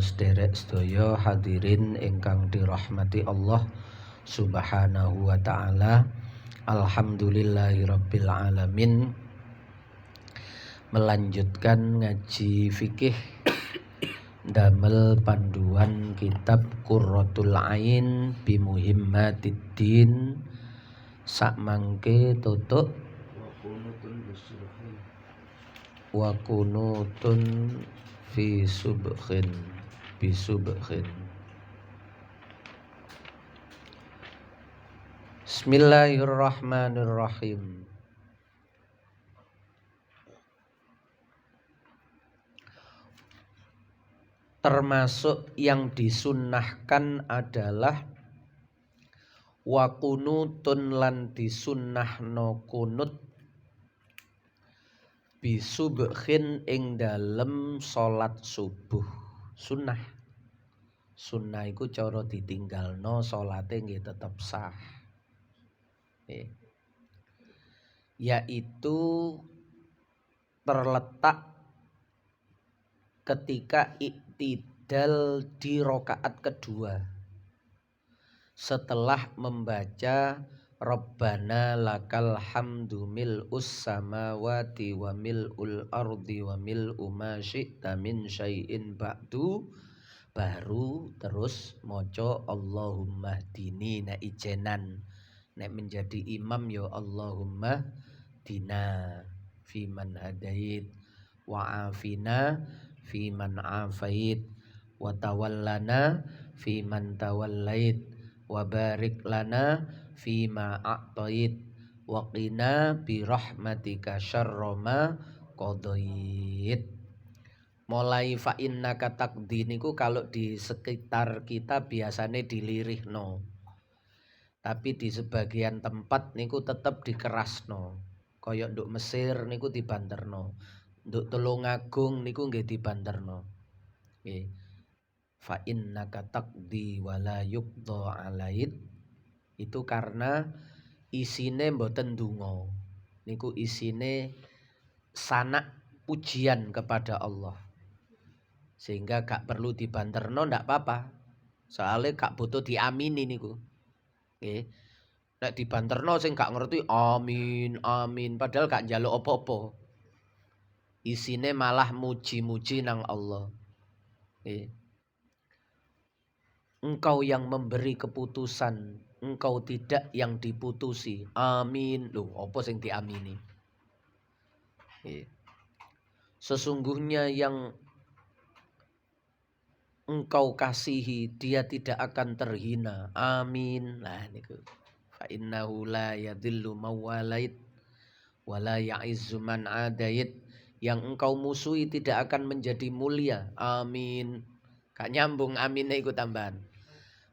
sederek sedaya hadirin ingkang dirahmati Allah Subhanahu wa taala. Alhamdulillahirabbil alamin. Melanjutkan ngaji fikih damel panduan kitab Qurratul Ain bi Muhimmatiddin sakmangke tutuk wa kunutun fi subhin bi subhin. Bismillahirrahmanirrahim. Termasuk yang disunnahkan adalah wa kunutun lan disunnahno kunut bisubhin ing dalem salat subuh. Sunnah iku cara ditinggalno salate nggih tetep sah. Yaitu terletak ketika iktidal di rakaat kedua setelah membaca Rabbana lakal hamdu mil'us samawati wa mil'ul ardi wa mil'u ma syi'ta min syai'in ba'du, baru terus maca Allahumma hdini na ijenan nek menjadi imam ya Allahumma dina fi man hadait wa afina fi man afait wa tawallana fi man tawallait wa barik lana fima a'tait wa qina bi rahmatika syarra ma qadait. Mulai fa innaka taqdi niku kalau di sekitar kita biasanya dilirihno. Tapi di sebagian tempat niku tetep dikerasno. Kaya nduk Mesir niku dibanterno. Nduk Tulungagung niku nggih dibanterno. Nggih. Fa innaka taqdi wa la yuqda alait. Itu karena isine mboten donga. Niku isine sanak pujian kepada Allah. Sehingga gak perlu dibanterno ndak apa-apa. Soalnya gak butuh diamini niku. Nggih. Nek dibanterno sing gak ngerti amin amin padahal gak njaluk apa-apa. Isine malah muji-muji nang Allah. Nggih. Engkau yang memberi keputusan, engkau tidak yang diputusi. Amin. Loh, apa sing diamini? Sesungguhnya yang engkau kasihi, dia tidak akan terhina. Amin. Nah niku. Fa innahu la yadhillu mawalait wa la ya'izzu man adait. Yang engkau musuhi tidak akan menjadi mulia. Amin. Gak nyambung aminnya iku tambahan.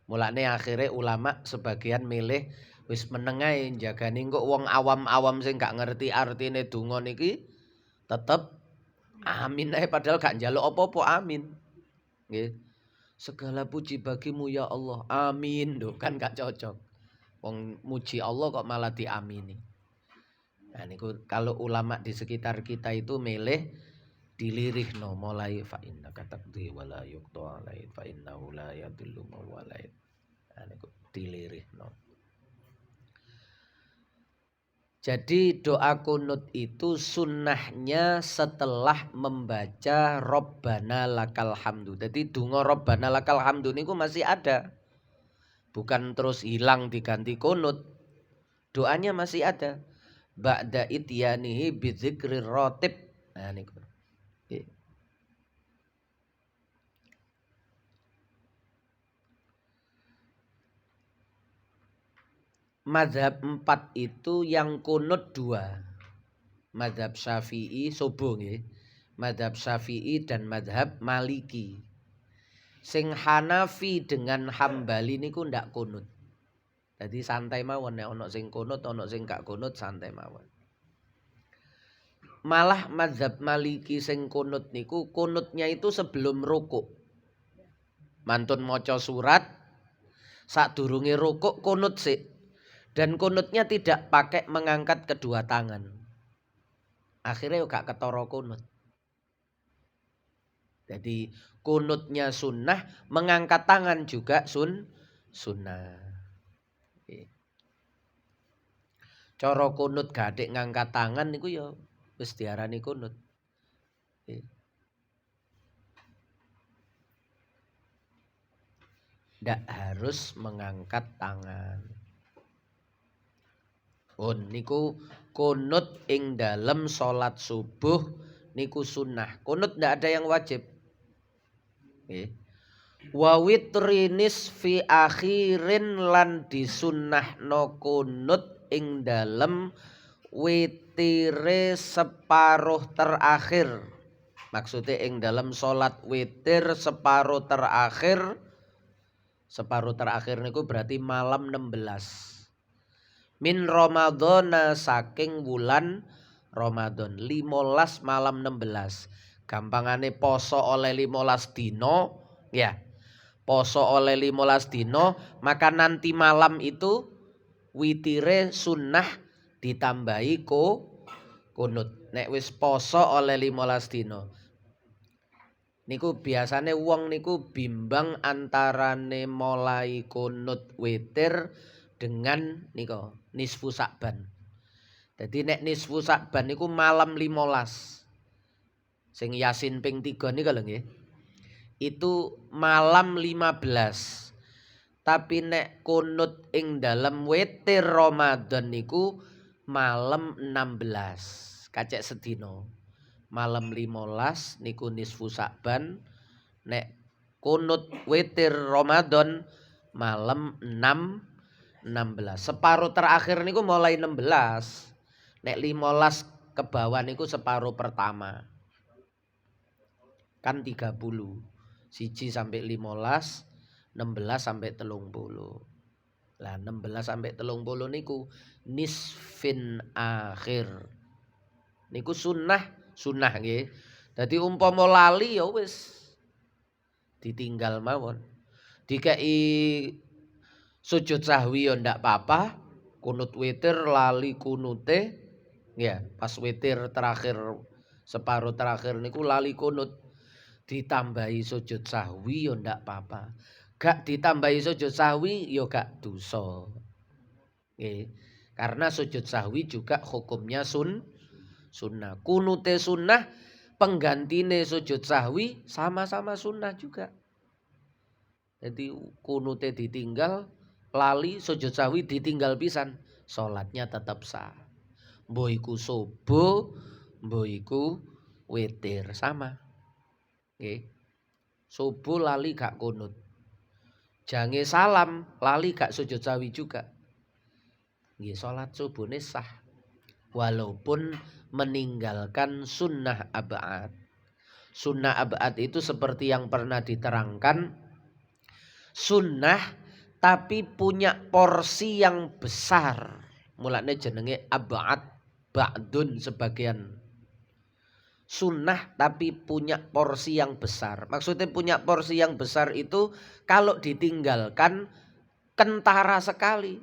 Mulane akhirnya ulama sebagian milih wis menengae jagane kok wong awam-awam sing gak ngerti artine donga niki tetep amin ae padahal gak njaluk apa-apa amin. Nggih. Segala puji bagimu ya Allah. Amin. Lho kan gak cocok. Wong muji Allah kok malah diamini. Nah niku kalau ulama di sekitar kita itu milih dilirihno mulai fa innaka taqdi wa la yuqda alait fa innahu la yadhillu mawalait. Niku dilirihno. Jadi doa kunut itu sunnahnya setelah membaca Rabbana lakal hamdu. Jadi donga Rabbana lakal hamdu niku masih ada. Bukan terus hilang diganti kunut. Doanya masih ada. Ba'da ityanihi bi dzikrir ratib. Nah niku. Mazhab 4 itu yang kunut 2. Mazhab Syafi'i subuh nggih. Mazhab Syafi'i dan mazhab Maliki. Sing Hanafi dengan Hambali niku ndak kunut. Jadi santai mawon nek ana sing kunut, ana sing gak kunut santai mawon. Malah mazhab Maliki sing kunut niku kunutnya itu sebelum rukuk. Mantun maca surat sadurunge rukuk kunut sik. Dan kunutnya tidak pakai mengangkat kedua tangan. Akhirnya gak ketara kunut. Jadi kunutnya sunnah, mengangkat tangan juga sunnah. Cara kunut gadek ngangkat tangan niku ya wis diarani kunut. Ndak harus mengangkat tangan. Niku kunut ing dalam sholat subuh niku sunnah. Kunut ndak ada yang wajib. Wa witrinis fi akhirin lan disunnahno kunut ing dalem witire separuh terakhir. Maksudnya ing dalam sholat witir separuh terakhir. Separuh terakhir niku berarti malam 16. Min Ramadhana saking wulan Ramadan 15 malam 16. Gampangane poso oleh 15 dino ya. Poso oleh 15 dino, maka nanti malam itu witire sunnah ditambahi kunut. Nek wis poso oleh 15 dino. Niku biasane wong niku bimbang antarane mulai kunut witir dengan niku nisfu Sa'ban. Jadi nek nisfu Sa'ban niku malam 15. Sing Yasin ping 3 niku lho nggih. Itu malam 15. Tapi nek kunut ing dalam witir Ramadan niku malam 16. Kacek sedino. Malam 15 niku nisfu Sa'ban. Nek kunut witir Ramadan malam 16. Separuh terakhir niku mulai 16. Nek 15 ke bawah niku separuh pertama. Kan 30. 1 sampai 15, 16 sampai 30. Lah 16 sampai 30 niku nisfin akhir. Niku sunnah nggih. Dadi umpama lali ya wis ditinggal mawon. Dikai sujud sahwi ya ndak apa-apa. Kunut witir lali kunute ya, pas witir terakhir separuh terakhir niku lali kunut. Ditambahi sujud sahwi ya ndak apa-apa. Gak ditambahi sujud sahwi ya gak dosa. Nggih. Karena sujud sahwi juga hukumnya sunnah. Kunute sunnah, penggantine sujud sahwi sama-sama sunnah juga. Jadi kunute ditinggal, lali sujud sahwi ditinggal pisan, salatnya tetap sah. Mbok iku subuh, mbok iku witir sama. Nggih. Subuh lali gak kunut. Jange salam lali gak sujud sahwi juga. Nggih, salat subuhne sah. Walaupun meninggalkan sunnah ab'ad. Sunnah ab'ad itu seperti yang pernah diterangkan. Sunnah tapi punya porsi yang besar. Mulane jenenge ab'ad ba'dun sebagian. Sunnah tapi punya porsi yang besar. Maksudnya punya porsi yang besar itu kalau ditinggalkan kentara sekali.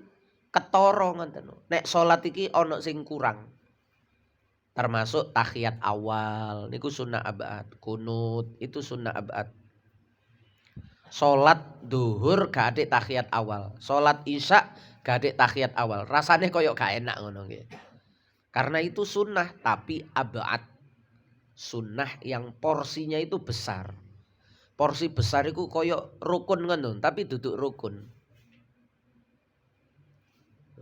Ketara ngoten. Nek salat iki ana sing kurang. Termasuk tahiyat awal niku sunnah ab'ad. Kunut itu sunnah ab'ad. Salat duhur gak ada tahiyat awal. Salat isya gak ada tahiyat awal. Rasanya koyo gak enak ngono nggih. Karena itu sunnah tapi ab'ad. Sunnah yang porsinya itu besar. Porsi besar itu koyo rukun ngono, tapi duduk rukun.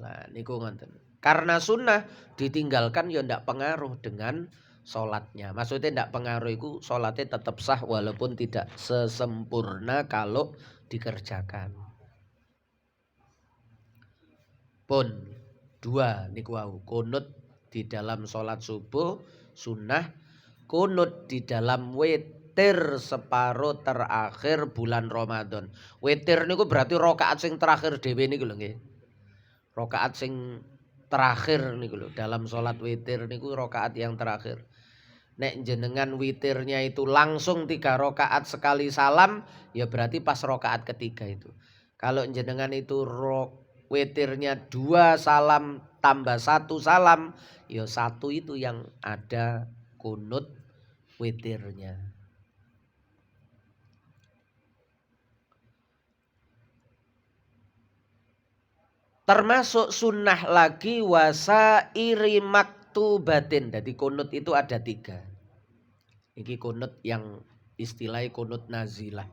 Lah niku ngoten. Karena sunnah ditinggalkan ya ndak pengaruh dengan sholatnya. Maksudnya ndak pengaruh itu sholatnya tetap sah walaupun tidak sesempurna kalau dikerjakan. Pun 2 niku wau, kunut di dalam sholat subuh sunnah, kunut di dalam witir separuh terakhir bulan Ramadan. Witir niku berarti rakaat sing terakhir dhewe niku lho nggih. Rakaat sing terakhir niku lho, dalam sholat witir niku rakaat yang terakhir. Nek jenengan witirnya itu langsung 3 rakaat sekali salam, ya berarti pas rakaat ketiga itu. Kalau jenengan itu witirnya 2 salam tambah 1 salam, ya 1 itu yang ada kunut witirnya. Termasuk sunnah lagi wasairi maktubatin. Jadi kunut itu ada 3. Ini kunut yang istilahnya kunut nazilah.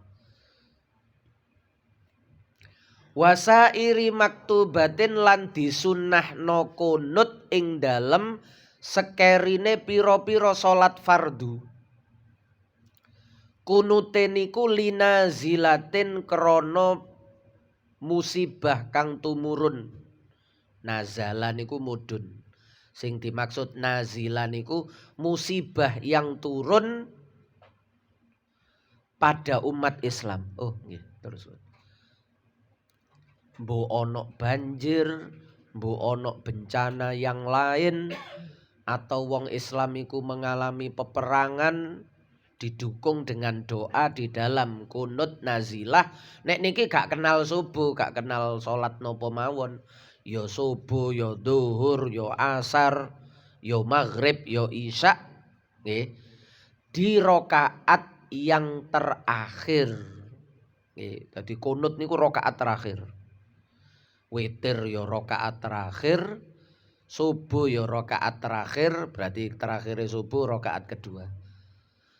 Wasairi maktubatin lan disunnahno kunut ing dalem sekerine pira-pira salat fardu. Kunute niku linazilatin krana musibah kang tumurun. Nazala niku mudun. Sing dimaksud nazila niku musibah yang turun pada umat Islam. Oh nggih, terus. Mbok ana banjir, mbok ana bencana yang lain, atau wong Islam iku mengalami peperangan, didukung dengan doa di dalam kunut nazilah. Nek niki gak kenal subuh, gak kenal salat napa mawon, ya subuh, ya zuhur, ya asar, ya maghrib, ya isya, nggih, di rakaat yang terakhir. Nggih, dadi kunut niku rakaat terakhir. Witir ya rakaat terakhir, subuh ya rakaat terakhir, berarti terakhir subuh rakaat kedua.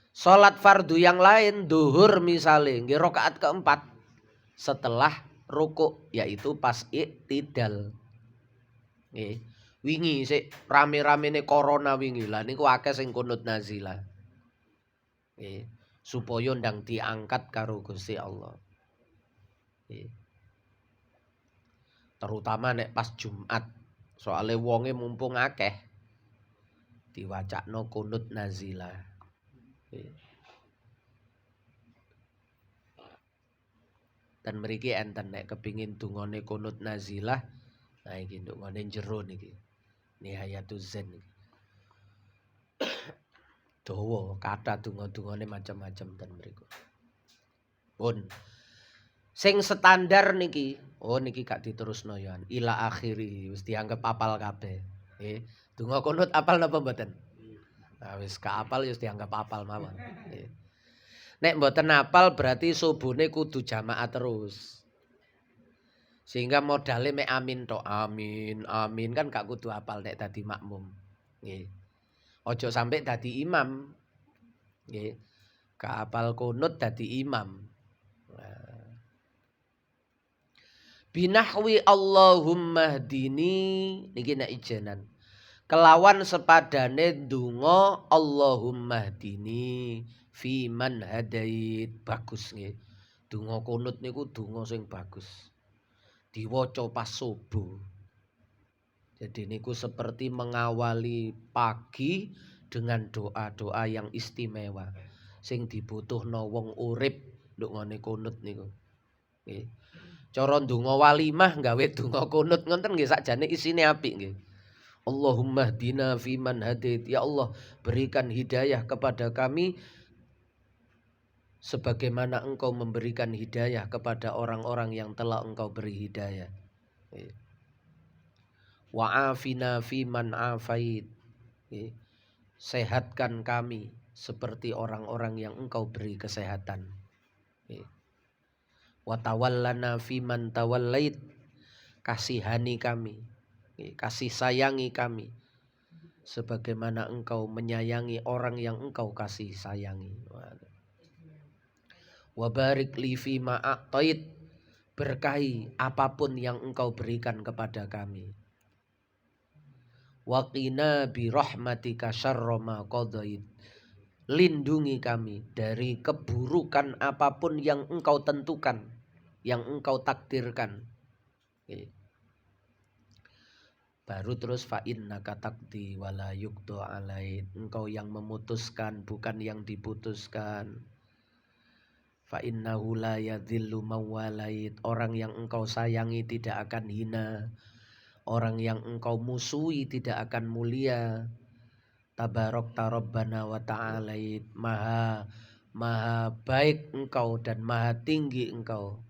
Salat fardu yang lain, duhur misalnya, nggih rakaat keempat setelah rukuk, yaitu pas iktidal. Nggih. Wingi sik rame-ramene corona wingi. Lah niku akeh sing kunut nazilah. Nggih. Supaya ndang diangkat karo Gusti Allah. Nggih. Terutama nek pas Jumat, soale wonge mumpung akeh diwacakno kunut nazilah. Dan mriki enten nek kepingin dungane kunut nazilah, nah iki dungane jero niki. Nihayatuz Zen niki. Dawa kathah donga-dungane macam-macam ten mriku. Pun sing standar niki, oh niki gak diterusno ya. Ila akhiri wis dianggap apal kabeh. Nggih. Donga kunut apal napa mboten? Nah wis gak apal wis dianggap apal mawon. Nggih. Nek mboten apal berarti subuhne kudu jamaah terus. Sehingga modale mek amin tok. Amin, amin kan gak kudu apal nek dadi makmum. Nggih. Aja sampai dadi imam. Nggih. Gak apal kunut dadi imam. Binahwi Allahumma hdini niki nek ijenan. Kelawan sepadane donga Allahumma hdini fi man hadait. Bagus nggih. Donga kunut niku donga sing bagus. Diwaca pas subuh. Jadi niku seperti mengawali pagi dengan doa-doa yang istimewa sing dibutuhno wong urip nduk ngene kunut niku. Nggih. Cara ndonga walimah gawe donga kunut ngoten nggih sakjane isine apik nggih. Allahumma hdina fiman hadait. Ya Allah, berikan hidayah kepada kami sebagaimana Engkau memberikan hidayah kepada orang-orang yang telah Engkau beri hidayah. Wa afina fiman afait. Sehatkan kami seperti orang-orang yang Engkau beri kesehatan. Wa tawallana fiman tawallait. Kasihani kami, kasih sayangi kami sebagaimana Engkau menyayangi orang yang Engkau kasih sayangi. Wa barik li fima a'tait. Berkahi apapun yang Engkau berikan kepada kami. Wa qina bi rahmatika syarra ma qadait. Lindungi kami dari keburukan apapun yang Engkau tentukan, yang Engkau takdirkan. Baru terus fa innaka taqdi wala yuqda alaik. Engkau yang memutuskan, bukan yang diputuskan. Fa innahu la yadhillu mawalait. Orang yang Engkau sayangi tidak akan hina. Orang yang Engkau musuhi tidak akan mulia. Tabarakta Rabbana wa ta'alait. Maha baik Engkau dan maha tinggi Engkau.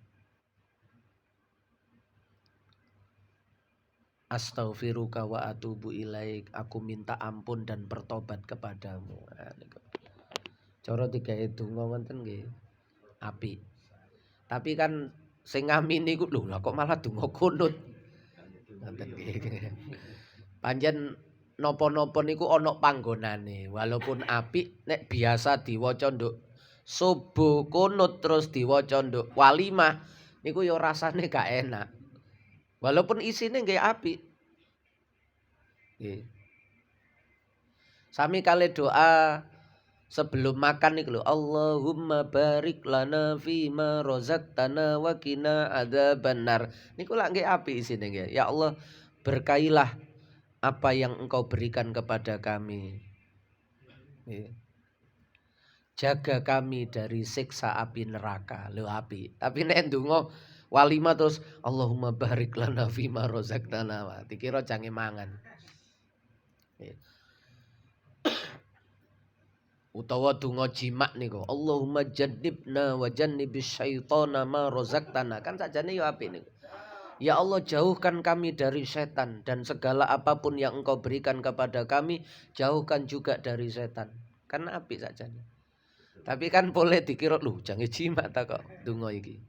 Astaghfiruka wa atubu ilaik. Aku minta ampun dan bertobat kepadamu. Cara digawe donga wonten nggih. Apik. Tapi kan sing ngamini iku lho kok malah donga kunut. Ngoten nggih. Pancen napa-napa niku ana panggonane. Walaupun apik nek biasa diwaca nduk subuh kunut terus diwaca nduk walimah niku ya rasane gak enak. Walaupun isine nggih apik. Nggih. Sami kali doa sebelum makan nih lho, Allahumma barik lana fima razaqtana wa qina adzabannar. Niku lak nggih apik isine nggih. Ya Allah, berkailah apa yang Engkau berikan kepada kami. Nggih. Jaga kami dari siksa api neraka. Lho apik. Tapi nek ndonga walimah terus Allahumma barik lana fima razaqtana. Dikira jange mangan. Nggih. Utawa donga jimak niku Allahumma jannibna wa jannibis syaitana ma razaqtana kan sakjane ya apik niku. Ya Allah jauhkan kami dari setan dan segala apapun yang Engkau berikan kepada kami jauhkan juga dari setan. Kan apik sakjane. Tapi kan boleh dikira lho jange jimak ta kok donga iki.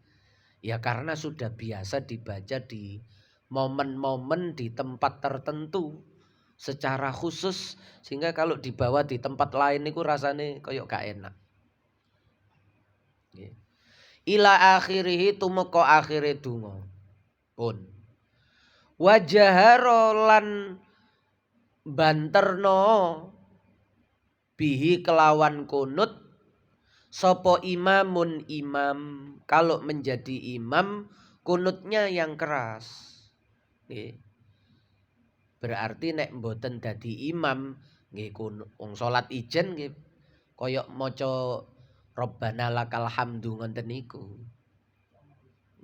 Ya karena sudah biasa dibaca di momen-momen di tempat tertentu. Secara khusus sehingga kalau dibawa di tempat lain niku rasane koyo gak enak. Nggih. Ila akhirih tumeka akhire donga. Pun. Wajahara lan banterno bihi kelawan kunut sapa imamun imam. Kalau menjadi imam kunutnya yang keras. Nggih. Berarti nek mboten dadi imam nggih wong salat ijen nggih kaya maca Rabbana lakal hamdu ngoten niku.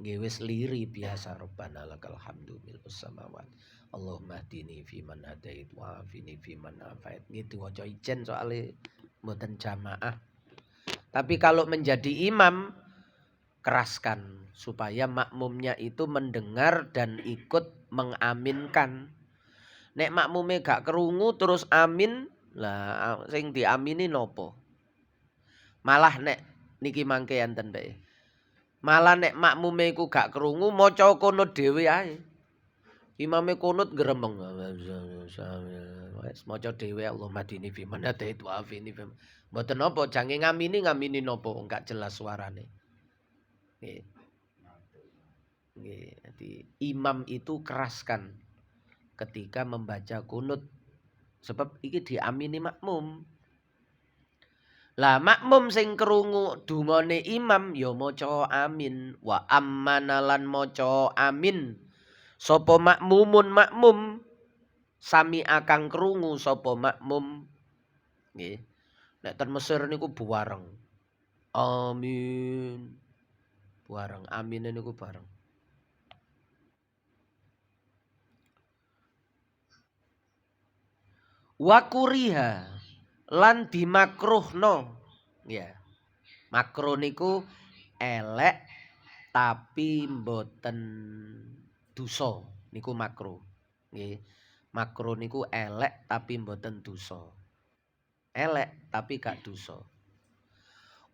Nggih wis liri biasa Rabbana lakal hamdu mil'us samawati. Allahumma hdini fi man hadait wa afini fi man afait. Nggih diwaca ijen soalé mboten jamaah. Tapi kalau menjadi imam keraskan supaya makmumnya itu mendengar dan ikut mengaminkan. Nek makmume gak kerungu terus amin, lah sing diamini nopo? Malah nek niki mangke enten bae. Malah nek makmume iku gak kerungu maca kunut dhewe ae. Imame kunut gremeng. Wis maca dhewe Allahumma dini fi man hadait wa afini fi. Mboten napa jange ngamini nopo gak jelas suarane. Nggih. Nggih, jadi imam itu keraskan ketika membaca kunut sebab iki diamini makmum. Lah makmum sing krungu dungane imam ya maca amin wa ammanalan maca amin. Sapa makmum sami akang krungu sapa makmum. Nggih. Nek ten Mesir niku buwareng. Amin. Buwareng amine niku bareng. Wakuriha lan dimakruhno. Ya. Makruh niku elek tapi mboten dosa. Niku makruh. Nggih. Makruh niku elek tapi mboten dosa. Elek tapi gak dosa.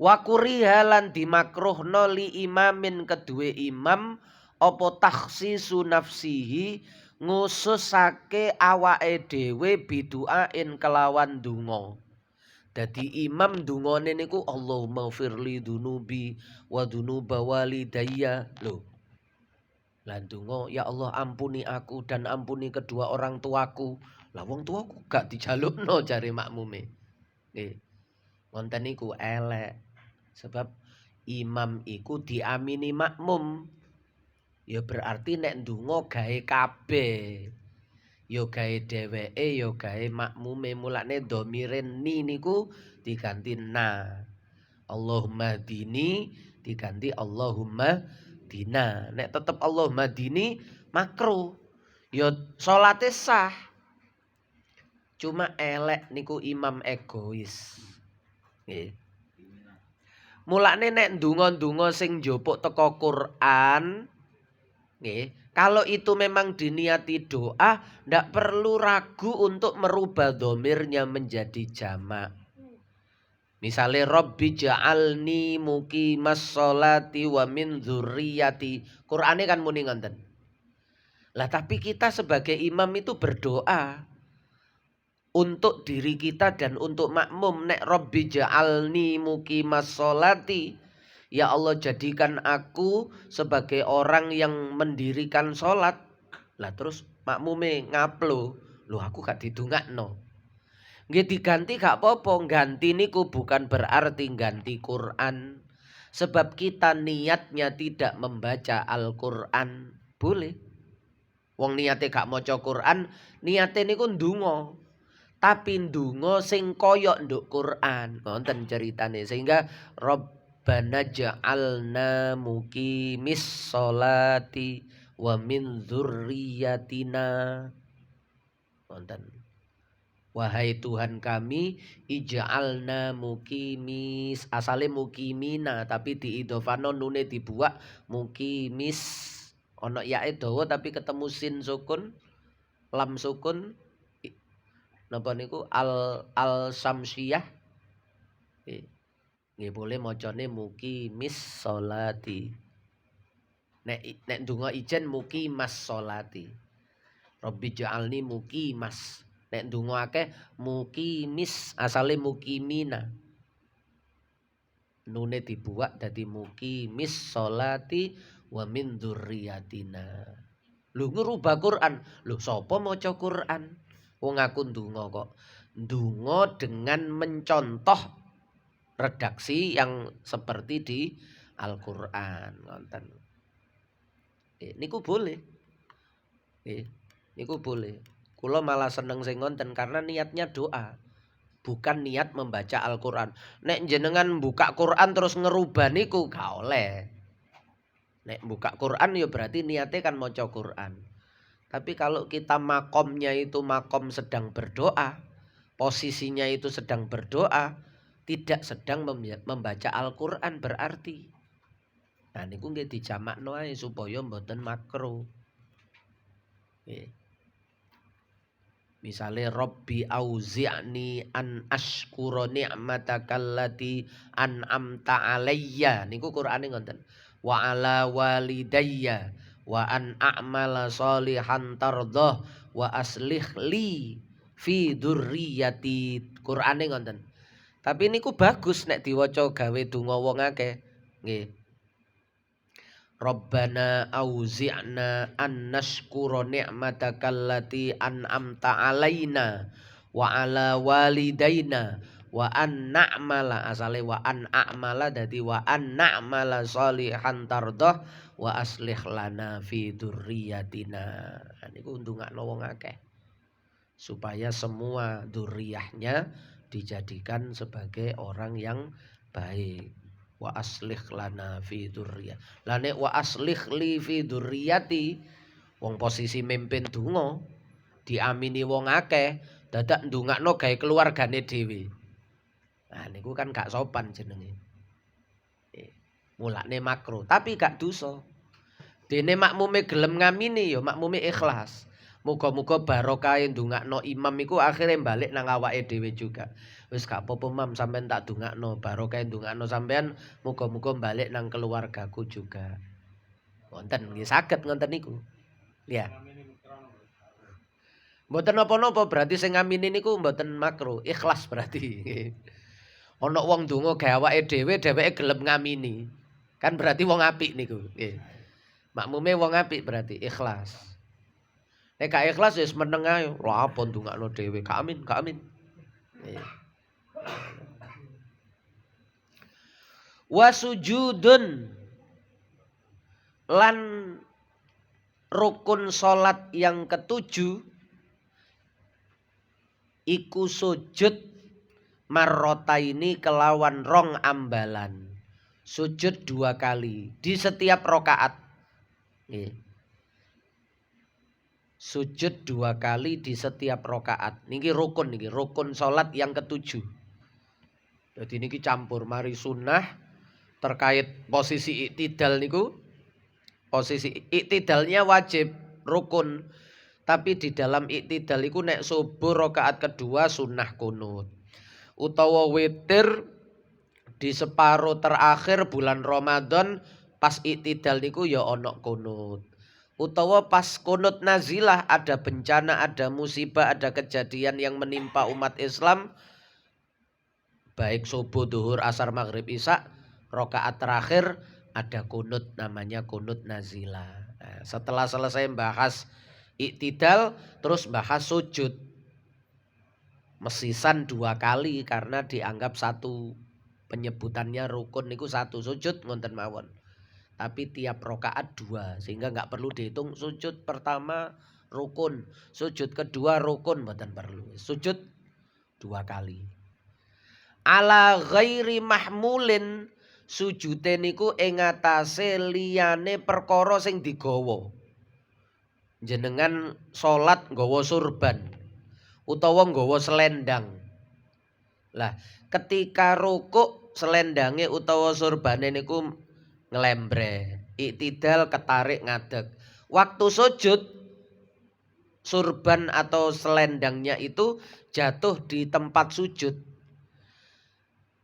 Wakuriha lan dimakruhno li imamin kedue imam apa takhsisu nafsihi ngususake awake dhewe biduain kelawan donga. Dadi imam dungane niku Allahumma firli dunubi wa dunuba walidayya. Lho. Lah donga ya Allah ampuni aku dan ampuni kedua orang tuaku. Lah wong tuaku gak dijalukno jare makmume. Nggih. Wonten niku elek. Sebab imam iku diamini makmum. Ya berarti nek ndonga gawe kabeh. Ya gawe dheweke, ya gawe makmume. Mulane dhamire ni niku diganti na. Allahumma dini diganti Allahumma dina. Nek tetep Allahumma dini makruh. Ya salate sah. Cuma elek niku imam egois. Nggih. Mulane nek ndonga-ndonga sing njupuk teko Quran nggih, kalau itu memang diniati doa, ndak perlu ragu untuk merubah domirnya menjadi jamak. Misalnya Rabbi ja'alni muqimas sholati wa min dzurriyyati. Qur'ane kan muni ngoten. Lah tapi kita sebagai imam itu berdoa untuk diri kita dan untuk makmum. Nek Rabbi ja'alni muqimas sholati. Ya Allah, jadikan aku sebagai orang yang mendirikan sholat. Lah terus makmume ngaplo. Loh aku gak didongakno. Nggih diganti gak apa-apa. Ganti niku bukan berarti ganti Quran. Sebab kita niatnya tidak membaca Al-Quran. Boleh. Wong niate gak maca Quran, niate niku ndonga. Tapi ndonga sing kaya nduk Quran. Ngoten ceritane. Sehingga Rabbana ja'alna muqimis sholati wa min dzurriyyatina. Ngoten. Wahai Tuhan kami, ij'alna muqimis. Asale mukimina tapi diidhofano nune dibuak muqimis. Ono yae dawa tapi ketemu sin sukun, lam sukun. Napa niku al samsiyah. Nggih boleh macane muqimis sholati. Nek ndonga ijen muqimas sholati. Rabbi ja'alni muqimas. Nek ndonga akeh muqimis, asale mukimina. Nune dibuak dadi muqimis sholati wa min dzurriyyatina. Lho ngrubah Quran. Lho sapa maca Quran? Wong aku ndonga kok. Ndonga dengan mencontoh redaksi yang seperti di Al-Qur'an, ngoten. Niku boleh. Niku boleh. Kula malah seneng sing ngonten karena niatnya doa, bukan niat membaca Al-Qur'an. Nek jenengan buka Quran terus ngerubah niku gak oleh. Nek buka Quran ya berarti niatnya kan maca Quran. Tapi kalau kita makomnya itu makom sedang berdoa, posisinya itu sedang berdoa, tidak sedang membaca Al-Qur'an berarti. Nah niku nggih dijamakno ae supaya mboten makruh. Misale Rabbi auzi'ni an ashkura ni'matakal lati an'amta alayya. Niku Qur'ane ngoten. Wa ala walidayya wa an a'mala sholihan tardah wa aslih li fi dzurriyyati. Qur'ane ngoten. Tapi niku bagus nek diwaca gawe donga wong akeh. Nggih. Rabbana auzi'na an nashkura ni'matakal lati an'amta alaina wa ala walidaina wa an na'mala. Asale wa an a'mala dadi wa an na'mala sholihan tardah wa aslih lana fi dzurriyyatina. Niku ndongakno wong akeh supaya semua dzurriyyahnya dijadikan sebagai orang yang baik. Wa aslih lana fi dzurriyyah. Lah nek wa aslih li fi dzurriyyati, wong posisi mimpin donga diamini wong akeh, dadak ndongakno gawe keluargane dhewe. Nah niku kan gak sopan jenenge. Mulane makruh, tapi gak dosa. Dene makmume gelem ngamini ya makmume ikhlas. Muga-muga barokah ndongakno imam iku akhire balik nang awake dhewe juga. Wis gak apa-apa Mam, sampean tak dongakno, barokah ndongakno sampean muga-muga balik nang keluargaku juga. Wonten nggih saged ngoten niku. Ya. Mboten napa-napa berarti sing ngamini niku mboten makruh, ikhlas berarti. Ana wong donga gawe awake dhewe, dheweke gelem ngamini. Kan berarti wong apik niku. Nggih. Makmume wong apik berarti ikhlas. Nek gak ikhlas wis meneng ae. Lha apa ndongakno dhewe? Gak amin, gak amin. Wa sujudun lan rukun salat yang ketujuh iku sujud marrotaini kelawan rong ambalan. Sujud 2 kali di setiap rakaat. Sujud 2 kali di setiap rakaat. Niki rukun salat yang ketujuh. Jadi niki campur mari sunnah terkait posisi iktidal niku. Posisi iktidalnya wajib rukun. Tapi di dalam iktidal iku nek subuh rakaat kedua sunnah kunut. Utawa witir di separuh terakhir bulan Ramadan pas iktidal niku ya ana kunut. utawa pas kunut nazilah ada bencana, ada musibah, ada kejadian yang menimpa umat Islam, baik subuh, duhur, asar, maghrib, isya, rakaat terakhir ada kunut, namanya kunut nazilah. Nah, setelah selesai bahas iktidal, terus bahas sujud. Mesisan 2 kali karena dianggap satu, penyebutannya rukun niku satu, sujud ngonten mawon. Tapi tiap rakaat 2 sehingga nggak perlu dihitung sujud pertama rukun, sujud kedua rukun, mboten perlu. Sujud 2 kali. Ala ghairi mahmulin, sujude niku ing atase liyane perkara sing digawa. Jenengan salat nggawa surban utawa nggawa selendang. Lah, ketika rukuk selendange utawa surbane niku ngelembre, iktidal ketarik ngadeg. Waktu sujud surban atau selendangnya itu jatuh di tempat sujud.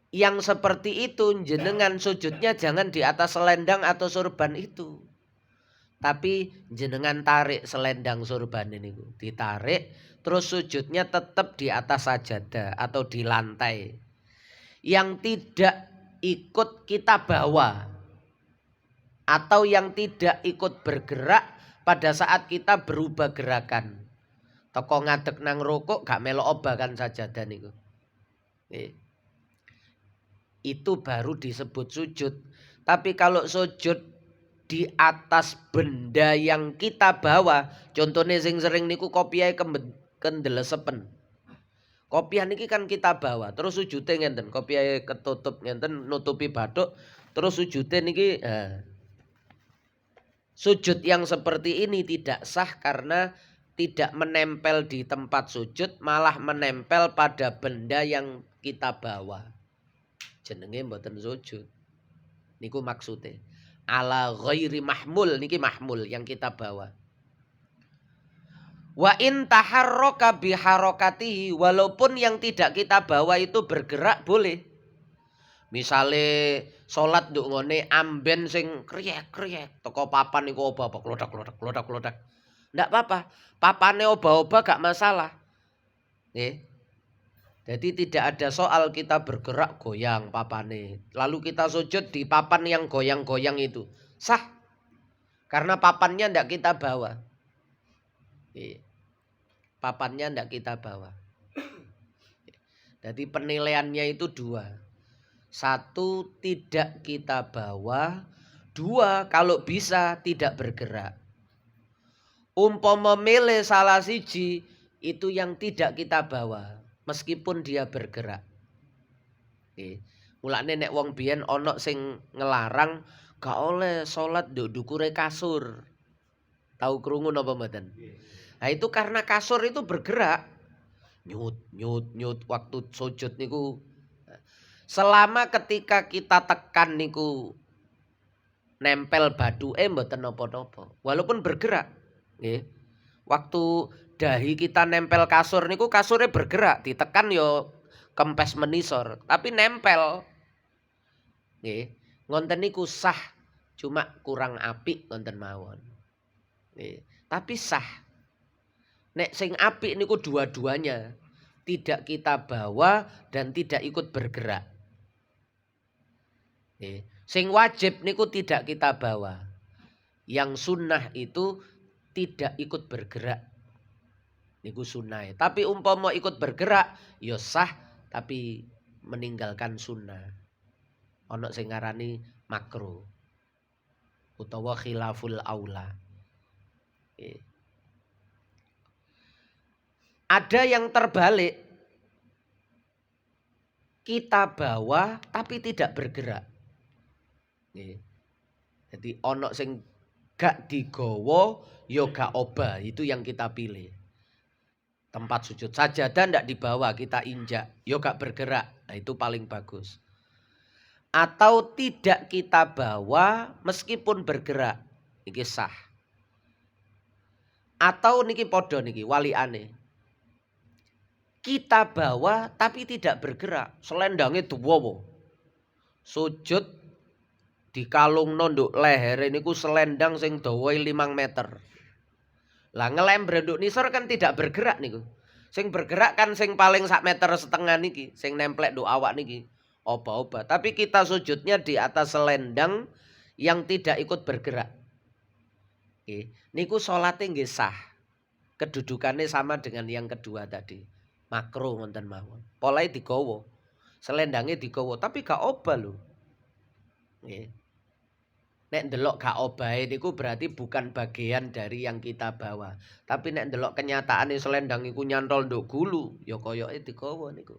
Yang seperti itu jenengan sujudnya jangan di atas selendang atau surban itu. Tapi jenengan tarik selendang surban ini, ditarik, terus sujudnya tetap di atas sajadah atau di lantai. Yang tidak ikut kita bawa atau yang tidak ikut bergerak pada saat kita berubah gerakan. Toko ngadeg nang rukuk gak melok obakan sajadah niku. Itu baru disebut sujud. Tapi kalau sujud di atas benda yang kita bawa, contohnya sing sering niku kopiah kendelesepen. Kopiah niki kan kita bawa, terus sujude ngenten, kopiah ketutup ngenten nutupi bathuk, terus sujude niki sujud yang seperti ini tidak sah karena tidak menempel di tempat sujud, malah menempel pada benda yang kita bawa. Jenenge mboten sujud. Niku maksudnya. Ala ghairi mahmul, niki mahmul yang kita bawa. Wa in taharraka biharokatihi, walaupun yang tidak kita bawa itu bergerak boleh. Misale salat nduk ngene amben sing kriek-kriek teko papan niku obah-obah klodak-klodak. Ndak apa-apa. Papane obah-obah gak masalah. Nggih. Jadi tidak ada soal kita bergerak goyang papane. Lalu kita sujud di papan yang goyang-goyang itu. Sah. Karena papannya tidak kita bawa. Papannya tidak kita bawa. Jadi penilaiannya itu 2. 1, tidak kita bawa. 2, kalau bisa tidak bergerak. Umpama milih salah siji, itu yang tidak kita bawa. Meskipun dia bergerak. Mulane nek wong biyen ana sing ngelarang gak oleh salat nduk dukure kasur. Tahu krungu napa mboten? Nah itu karena kasur itu bergerak. Nyut waktu sujud niku. Selama ketika kita tekan niku nempel bathuke mboten napa-napa. Walaupun bergerak, nggih. Waktu dahi kita nempel kasur niku kasurnya bergerak, ditekan yo kempes menisor, tapi nempel. Nggih, ngonten niku sah, cuma kurang apik ngonten mawon. Nggih, tapi sah. Nek sing apik niku dua-duanya, tidak kita bawa dan tidak ikut bergerak. Nggih, sing wajib niku tidak kita bawa. Yang sunnah itu tidak ikut bergerak. Niku sunnah. Tapi umpama ikut bergerak ya sah tapi meninggalkan sunnah. Ono sing ngarani makruh utawa khilaful aula. Ada yang terbalik. Kita bawa tapi tidak bergerak. Jadi ono sing gak digowo ya gak obah, itu yang kita pilih. Tempat sujud sajadah ndak dibawa, kita injak, yo gak bergerak. Nah itu paling bagus. Atau tidak kita bawa meskipun bergerak, niki sah. Atau niki podo niki waliane. Kita bawa tapi tidak bergerak, selendangnya duwowo. Sujud dikalungno nduk lehere niku selendang sing dawa 5 meter. Lah ngelembre nduk nisor kan tidak bergerak niku. Sing bergerak kan sing paling 1,5 meter niki, sing nemplek nduk awak niki. Oba-oba. Tapi kita sujudnya di atas selendang yang tidak ikut bergerak. Nggih, niku salate nggih sah. Kedudukannya sama dengan yang kedua tadi. Makro ngoten mawon. Polahe digawa. Selendangnya digawa, tapi gak obah lho. Nggih. Nek ndelok gak obahe niku berarti bukan bagian dari yang kita bawa. Tapi nek ndelok kenyataane selendang iku nyantol nduk gulu, ya koyoke digawa niku.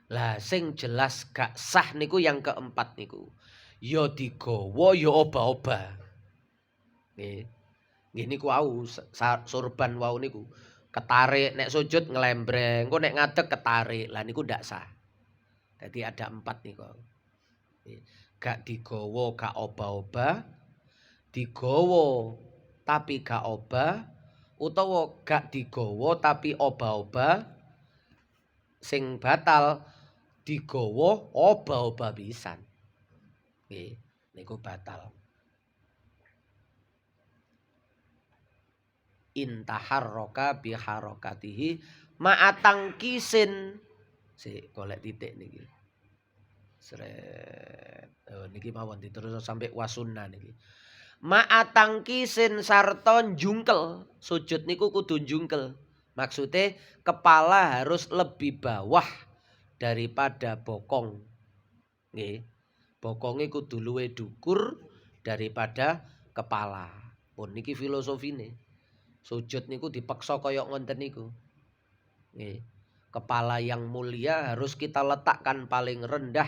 Lah sing jelas gak sah niku yang keempat niku. Ya digawa ya obah-obah. Nggih. Nggih niku wau sorban wau niku. Ketarik nek sujud ngelembreng, engko nek ngadeg ketarik. Lah niku ndak sah. Jadi ada 4 niku. Gak digawa gak obah-obah, digawa tapi gak obah, utawa gak digawa tapi obah-obah, sing batal digawa obah-obah pisan. Nggih, niku batal. Intaharroka biharokatihi ma'atangkisin. Sik golek titik niki. Sret. Oh, niki mawon diterus sampai wasunna niki. Ma'atangkisin sarta njungkel. Sujud niku kudu njungkel. Maksudnya kepala harus lebih bawah daripada bokong. Nggih. Bokonge kudu luwih dhukur daripada kepala. Pun niki filosofine. Sujud niku dipaksa kaya ngoten niku. Nggih. Kepala yang mulia harus kita letakkan paling rendah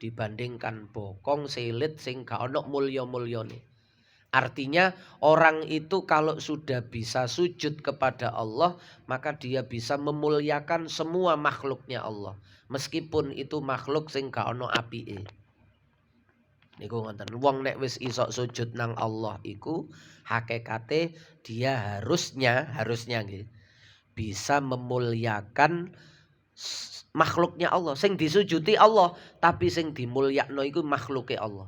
dibandingkan bokong silit sing gak ono mulya-mulyane. Artinya orang itu kalau sudah bisa sujud kepada Allah, maka dia bisa memuliakan semua makhluknya Allah. Meskipun itu makhluk sing gak ono apike. Niku ngoten. Wong nek wis iso sujud nang Allah iku hakikate dia harusnya nggih bisa memuliakan makhluknya Allah. Sing disujudi Allah, tapi sing dimulyakno iku makhluke Allah.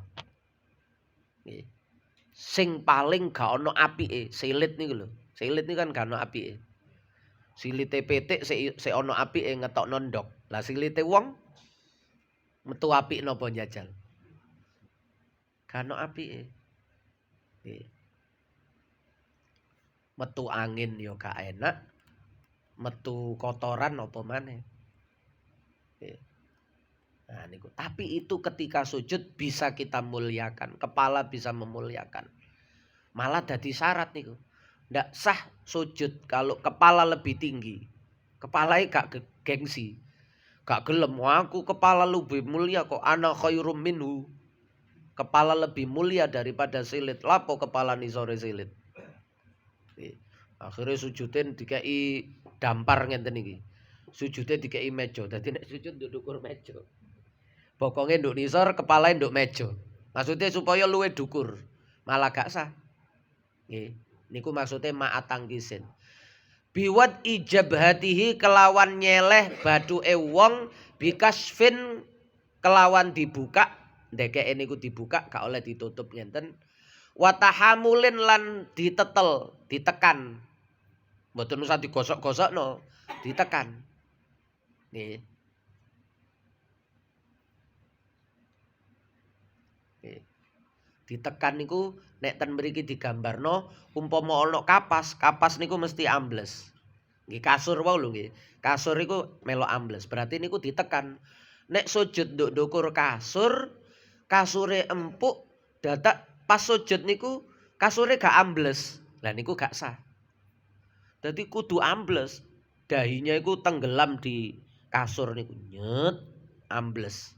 Nggih. Sing paling gak ono apike, silit niku lho. Silit niku kan gak ono apike. Silite pitik sik ono apike ngetokno ndok. Lah silite wong metu apik napa njajal? Gak ono apike. Nggih. Metu angin ya gak enak. Metu kotoran apa maneh. Nah, niku. Tapi itu ketika sujud bisa kita muliakan, kepala bisa memuliakan. Malah dadi syarat niku. Ndak sah sujud kalau kepala lebih tinggi. Kepalanya gak gengsi. Gak gelem, aku kepala lebih mulia kok, ana khairum minhu. Kepala lebih mulia daripada silit. Lapo kepala nisore silit. Akhirnya sujudin dikai dampar ngenten iki. Sujudnya dikai meja. Dadi nek sujud nduk dhukur meja. Bokonge nduk nisor, kepalae nduk meja. Maksudnya supaya luwih dhukur. Malah gak sah. Nggih. Niku maksudnya ma'atangkisin. Biwat ijabhatihi kelawan nyeleh bathuke wong bikasfin kelawan dibuka. Ndekeke niku dibuka gak oleh ditutup ngenten. Watahamulin lan ditetel, ditekan. Mboten usah digosok-gosokno, ditekan. Nggih. Ditekan niku nek ten mriki digambarno umpama ana kapas, kapas niku mesti ambles. Nggih kasur wae lho nggih. Kasur iku melok ambles, berarti niku ditekan. Nek sujud nduk ndukur kasur, kasure empuk, dadak pas sujud niku kasure gak ambles. Lah niku gak sah. Dadi kudu ambles. Dahinya iku tenggelam di kasur niku nyet ambles.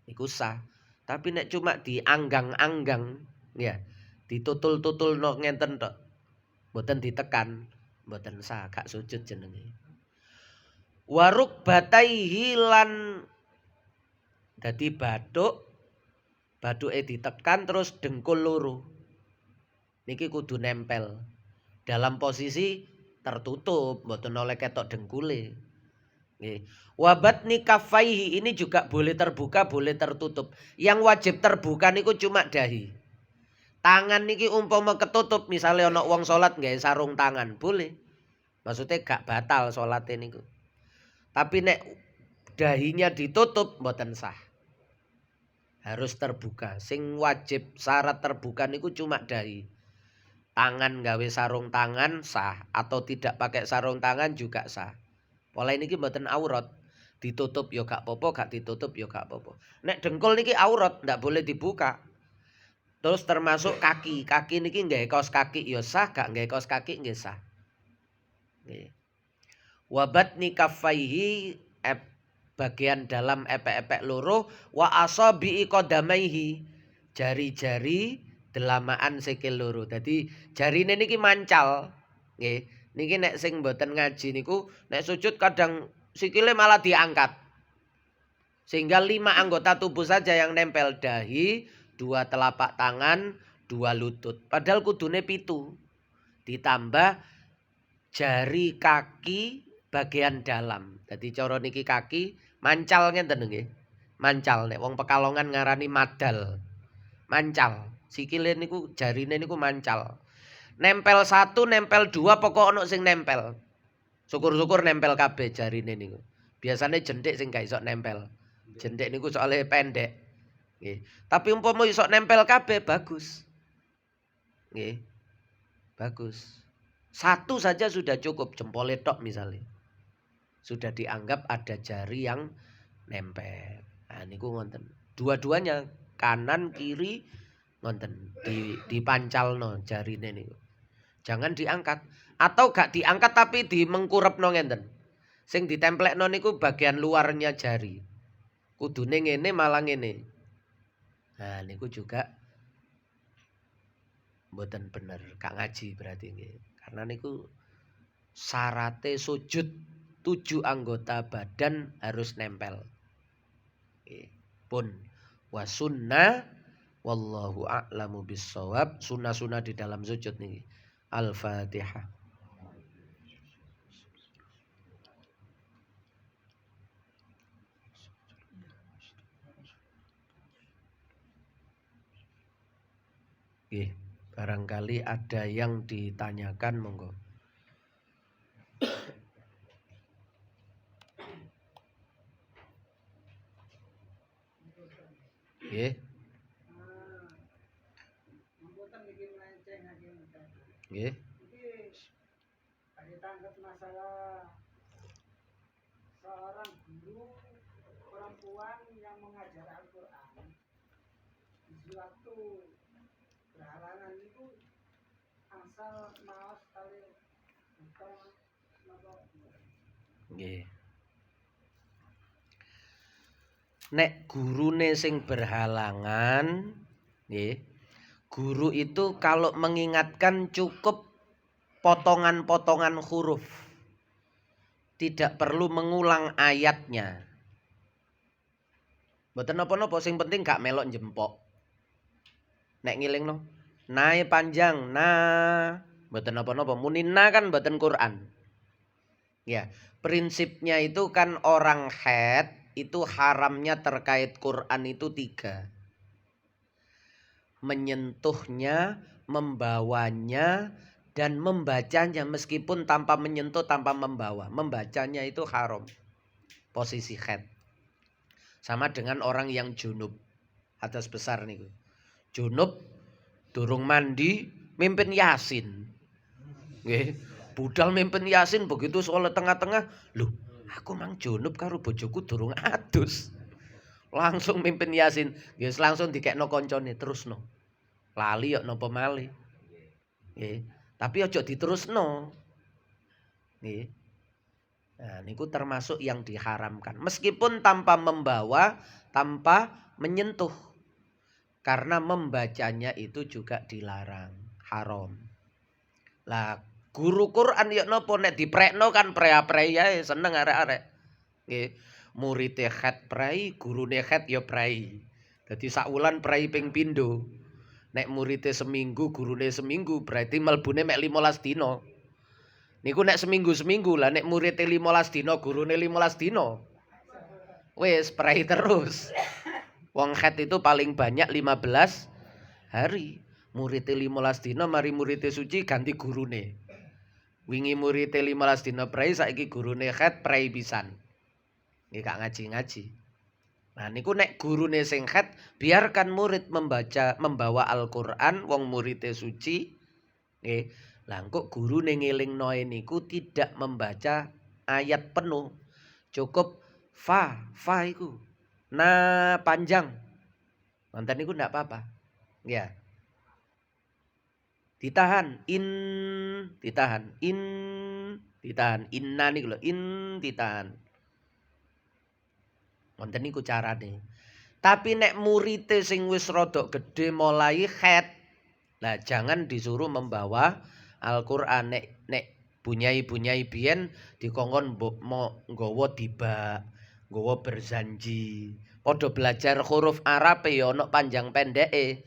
Niku sah. Tapi nek cuma dianggang-anggang ya, ditutul-tutulno ngenten tok. Mboten ditekan, mboten sah, gak sujud jenenge. Waruk bataihi lan dadi bathuke ditekan terus dengkul loro. Niki kudu nempel. Dalam posisi tertutup, mboten oleh ketok dengkule. Nggih. Wa batni kaffaihi ini juga boleh terbuka, boleh tertutup. Yang wajib terbuka niku cuma dahi. Tangan niki umpama ketutup, misalnya ana wong salat nggawe sarung tangan, boleh. Maksudnya gak batal salate niku. Tapi nek dahinya ditutup mboten sah. Harus terbuka. Sing wajib syarat terbuka niku cuma dahi. Tangan gawe sarung tangan sah atau tidak pakai sarung tangan juga sah. Pola niki mboten aurat. Ditutup yo gak popo, gak ditutup yo gak popo. Nek dengkul niki aurat, ndak boleh dibuka. Terus termasuk kaki. Kaki niki nggawe kaos kaki yo sah, gak nggawe kaos kaki nggih sah. Nggih. Wa batni kaffaihi bagian dalam epek-epek loro wa asabi'i qadamaihi. Jari-jari delamaan sikil loro. Dadi jarine niki mancal. Nggih. Niki nek sing mboten ngaji niku nek sujud kadang sikile malah diangkat. Sehingga 5 anggota tubuh saja yang nempel, dahi, 2 telapak tangan, 2 lutut. Padahal kudune 7. Ditambah jari kaki bagian dalam. Jadi cara niki kaki mancal ngenten nggih. Mancal nek wong Pekalongan ngarani madal. Mancal. Sikile niku jarine niku mancal. Nempel 1, nempel 2 pokok ono sing nempel. Syukur-syukur nempel kabeh jarine niku. Biasane jentik sing gak iso nempel. Jentik niku soalnya pendek. Nggih. Tapi umpama iso nempel kabeh bagus. Nggih. Bagus. 1 saja sudah cukup, jempol tok misalnya. Sudah dianggap ada jari yang nempel. Nah niku ngonten. Dua-duanya kanan kiri ngonten dipancalno jarine niku. Jangan diangkat atau gak diangkat tapi dimengkurepno ngenten. Sing ditemplekno niku bagian luarnya jari. Kudune ngene malah ngene. Nah niku juga mboten bener, gak ngaji berarti nggih. Karena niku syarate sujud 7 anggota badan harus nempel. Nggih. Pun wa sunnah wallahu a'lamu bissawab. Sunnah-sunnah di dalam sujud niki. Al-Fatihah. Nggih, barangkali ada yang ditanyakan monggo. Nggih. Nggih. Ditangkap masalah seorang guru perempuan yang mengajar Al-Quran di suatu berhalangan itu asal maos kali bukan napa. Nggih. Nek gurune sing berhalangan, nggih. Guru itu kalau mengingatkan cukup potongan-potongan huruf. Tidak perlu mengulang ayatnya. Mboten napa-napa, sing penting gak melok jempok. Nek ngilingno, nae panjang, mboten napa-napa. Munina kan mboten Quran. Ya, prinsipnya itu kan orang haid itu haramnya terkait Quran itu 3. Menyentuhnya, membawanya, dan membacanya meskipun tanpa menyentuh, tanpa membawa. Membacanya itu haram. Posisi haid. Sama dengan orang yang junub. Hadas besar niku. Junub durung mandi mimpin Yasin. Nggih. Budal mimpin Yasin begitu soal tengah-tengah, loh, aku mang junub karo bojoku durung adus. Langsung mimpin Yasin, nggih langsung dikekno koncone terusno. Lali yo napa malih. Nggih, tapi aja diterusno. Nggih. Nah, niku termasuk yang diharamkan. Meskipun tanpa membawa, tanpa menyentuh. Karena membacanya itu juga dilarang, haram. Lah guru Quran ya napa nek diprekno kan prea-prei ae seneng arek-arek. Nggih. Muride khat prei, gurune khat ya prei. Dadi sak wulan prei ping pindho. Nek muride seminggu, gurune seminggu, berarti melbune mek 15 dina. Niku nek seminggu-seminggu lah, nek murid 15 dina, gurune 15 dina. Wis prei terus. Wong khat itu paling banyak 15 hari. Murid 15 dina mari murid suci ganti gurune. Wingi murid 15 dina prei, saiki gurune khat prei pisan. Nggih gak ngaji-ngaji. Nah niku nek gurune sing khat, biarkan murid membawa Al-Qur'an, wong murid suci. Nggih. Lah kok gurune ngelingnoe niku tidak membaca ayat penuh. Cukup fa iku. Na panjang. Nonton niku ndak apa-apa. Ya. Ditahan ditahan inna niku lho, ditahan. Nonton niku carane. Tapi nek murite sing wis rada gedhe mulai khat, lah jangan disuruh membawa Al-Qur'an. Nek bunyai biyen dikongkon mau nggawa tiba, nggawa berzanji. Padha belajar huruf Arab ya ana panjang pendeke.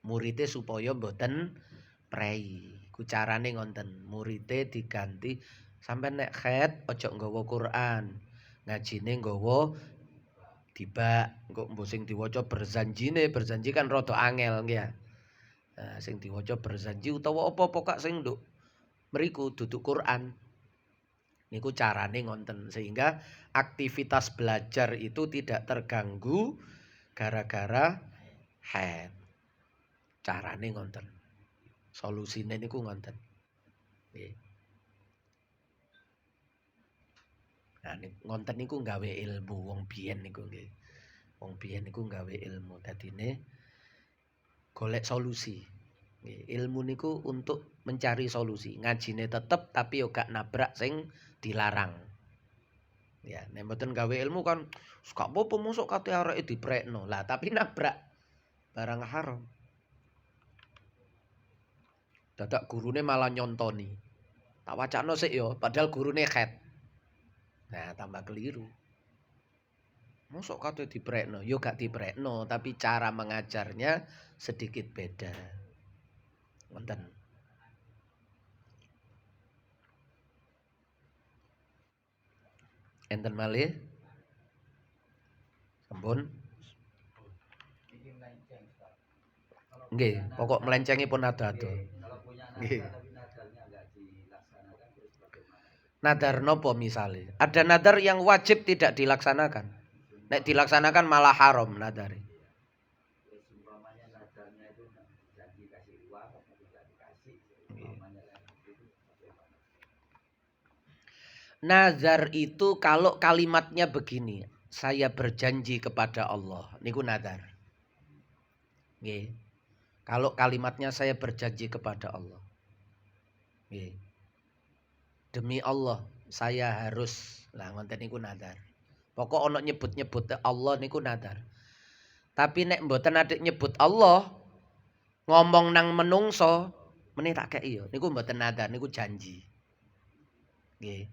Murite supaya mboten prei. Ku carane ngonten. Murite diganti sampeyan nek khat aja nggawa Qur'an. Ngajine nggawa tiba, engko mbok sing diwaca berjanji kan rada angel nggih ya. Nah, sing diwaca berjanji utawa apa-apa kak sing nduk mriku duduk Quran. Niku carane ngonten sehingga aktivitas belajar itu tidak terganggu gara-gara haid. Carane ngonten. Solusine niku ngonten. Nggih. Nah, ngonten niku gawe ilmu wong biyen niku nggih. Wong biyen niku gawe ilmu dadine golek solusi. Ilmu niku untuk mencari solusi. Ngajine tetep tapi yo gak nabrak sing dilarang. Ya, nek mboten gawe ilmu kan gak apa-apa mosok kate areke diprekno. Lah tapi nabrak barang haram. Dadak gurune malah nyontoni. Tak wacana sik yo, padahal gurune khat. Nah, tambah keliru. Mosok kate diprekno, yo gak diprekno, tapi cara mengajarnya sedikit beda. Wonten. Enten malih? Sampun? Nggih, pokok melencengipun ada-ada. Nggih. Nadar nopo misale? Ada nadar yang wajib tidak dilaksanakan. Nek dilaksanakan malah haram nadari. Nazar itu kalau kalimatnya begini, saya berjanji kepada Allah, niku nazar. Nggih. Kalau kalimatnya saya berjanji kepada Allah. Nggih. Demi Allah, saya harus lah ngoten niku nazar. Pokok ono nyebut-nyebut Allah niku nazar. Tapi nek mboten adik nyebut Allah, ngomong nang menungso, meneh tak kei yo. Niku mboten nazar, niku janji. Nggih.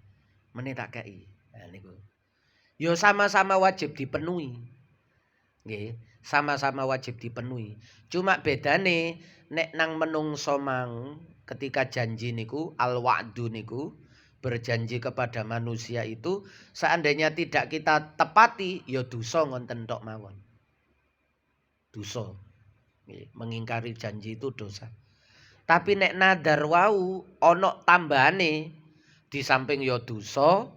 Meneh tak kei. Nah niku. Yo sama-sama wajib dipenuhi. Nggih, sama-sama wajib dipenuhi. Cuma bedane nek nang menungso mang ketika janji niku al-wa'du niku berjanji kepada manusia itu seandainya tidak kita tepati ya dosa ngonten tok mawon. Dosa. Nggih, mengingkari janji itu dosa. Tapi nek nadar wau ana tambahane di samping ya dosa,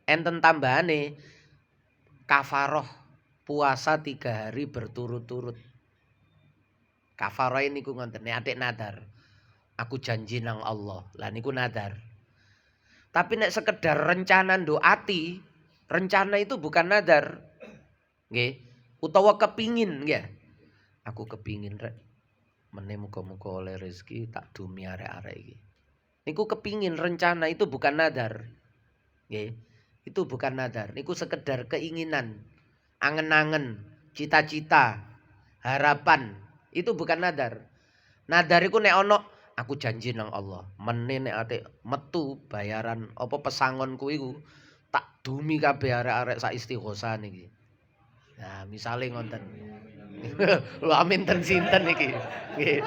enten tambahane kafaroh puasa 3 hari berturut-turut. Kafaroh niku ngoten nek atik nadar. Aku janji nang Allah. Lah niku nadar. Tapi nek sekedar rencana ati, rencana itu bukan nadar. Nggih, utawa kepingin nggih. Aku kepingin rek meneh muga-muga oleh rezeki tak dumi arek-arek iki. Niku kepingin rencana itu bukan nadar. Nggih. Itu bukan nadar. Niku sekedar keinginan, angen-angen, cita-cita, harapan. Itu bukan nadar. Nadar iku nek ana aku janji nang Allah, meneh nek atik metu bayaran apa pesangonku iku tak dumi kabeh arek-arek sak istighosa niki. Nah, misale ngonten. Lho amin ten sinten iki. Nggih.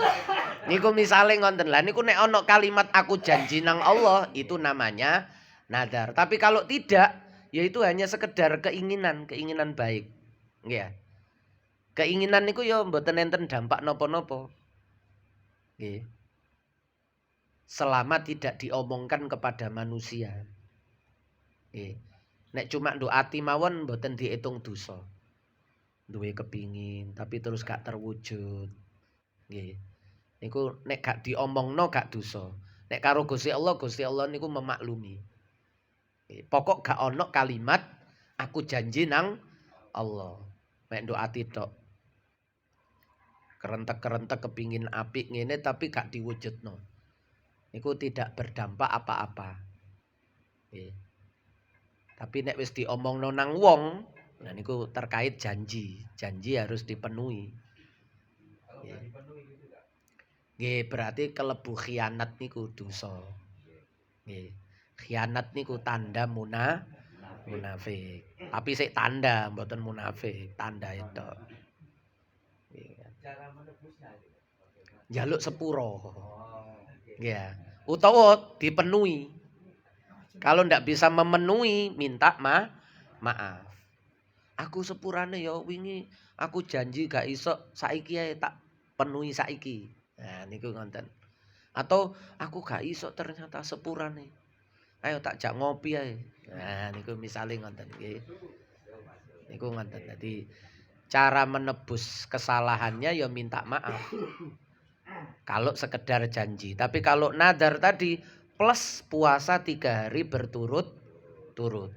Niku misale ngonten. Lah niku nek ana kalimat aku janji nang Allah itu namanya nadar. Tapi kalau tidak ya itu hanya sekedar keinginan baik. Nggih ya. Keinginan niku ya mboten enten dampak napa-napa. Nggih. Selama tidak diomongkan kepada manusia. Nggih. Nek cuma nduk ati mawon mboten diitung dosa. Duwe kepingin tapi terus gak terwujud. Nggih. Niku nek gak diomongno gak dosa. Nek karo Gusti Allah niku memaklumi. Pokok gak ono kalimat aku janji nang Allah. Nek nduk ati tok. Kerentek-kerentek kepingin apik ngene tapi gak diwujudno. Niku tidak berdampak apa-apa. Nggih. Tapi nek wis diomongno nang wong, nah niku terkait janji. Janji harus dipenuhi. Nggih, berarti kelebu khianat niku dosa. Nggih. Khianat niku tanda munafik. Tapi sik tanda mboten munafik, tanda itu. Cara menebusnya itu. Njaluk sepuro. Nggih. Utawa dipenuhi. Kalau ndak bisa memenuhi, minta maaf. Aku sepurane ya wingi aku janji gak iso saiki ae tak penuhi saiki. Nah niku ngonten. Atau aku gak iso ternyata sepurane. Ayo tak jak ngopi ae. Nah niku misale ngonten nggih. Niku ngonten. Dadi cara menebus kesalahannya ya minta maaf. Kalau sekedar janji. Tapi kalau nadar tadi plus puasa 3 hari berturut-turut.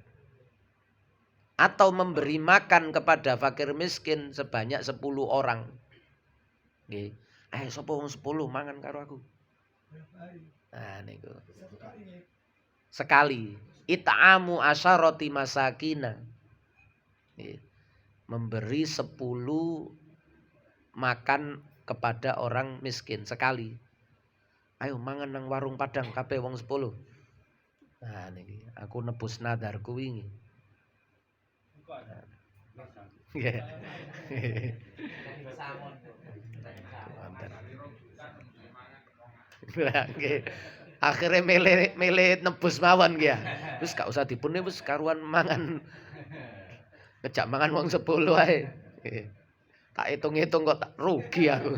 Atau memberi makan kepada fakir miskin sebanyak 10 orang. Nggih. Sapa wong 10 mangan karo aku. Nah niku. Sekali. It'amu asyarati masakina. Nggih. Memberi 10 makan kepada orang miskin sekali. Ayo mangan nang warung Padang kabeh wong 10. Nah niki aku nebus nadarku wingi. Nggih. Nggih. Akhire milih nebus mawon nggih ya. Wis gak usah dipune wis karuan mangan. Ngejak mangan wong 10 ae. Tak hitung-hitung kok tak rugi aku.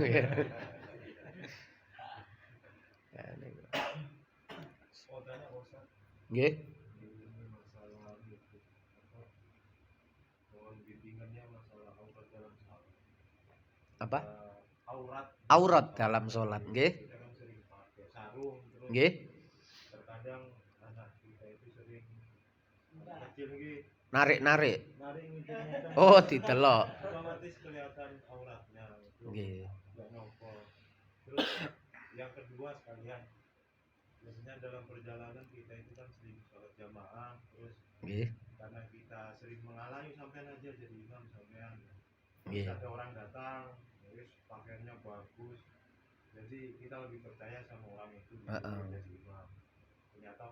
Nggih. Apa? Aurat dalam sholat, nggih. Nggih. Terkadang anak kita itu sering kecil nggih. Narik-narik. Narik Oh, didelok. otomatis kelihatan auratnya. Nggih. Enggak nongol. Terus yang kedua sekalian biasanya dalam perjalanan kita itu kan sering sholat jamaah terus Nggih. karena kita sering mengalami sampai aja jadi imam sampean. Nggih. Ada orang datang terus pakaiannya bagus. Jadi kita lebih percaya sama orang itu jadi imam. Ternyata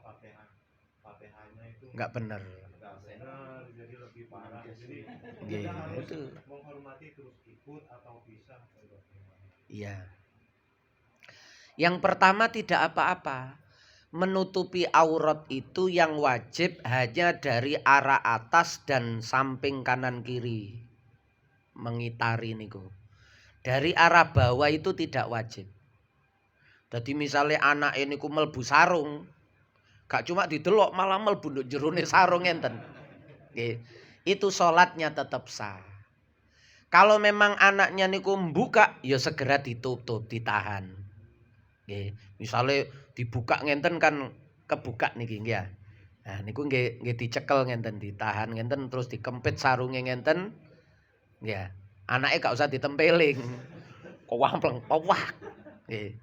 Fatihahnya itu Enggak benar. Jadi lebih parah. Jadi Nggih, kita harus itu. menghormati terus ikut atau pisah atau bagaimana. Iya. Yang pertama tidak apa-apa. Menutupi aurat itu yang wajib hanya dari arah atas dan samping kanan kiri. Mengitari niku. Dari arah bawah itu tidak wajib. Jadi misalnya anak ini ku melbu sarung, gak cuma didelok malah melbu nduk jerone sarung enten. Nggih. Itu salatnya tetap sah. Kalau memang anaknya niku membuka, ya segera ditutup, ditahan. Nggih. Misale dibuka ngenten kan kebuka niki nggih ya. Nah niku nggih dicekel ngenten, ditahan ngenten terus dikempit sarunge ngenten. Nggih. Anake gak usah ditempeling. Kowampleng, powah. Nggih.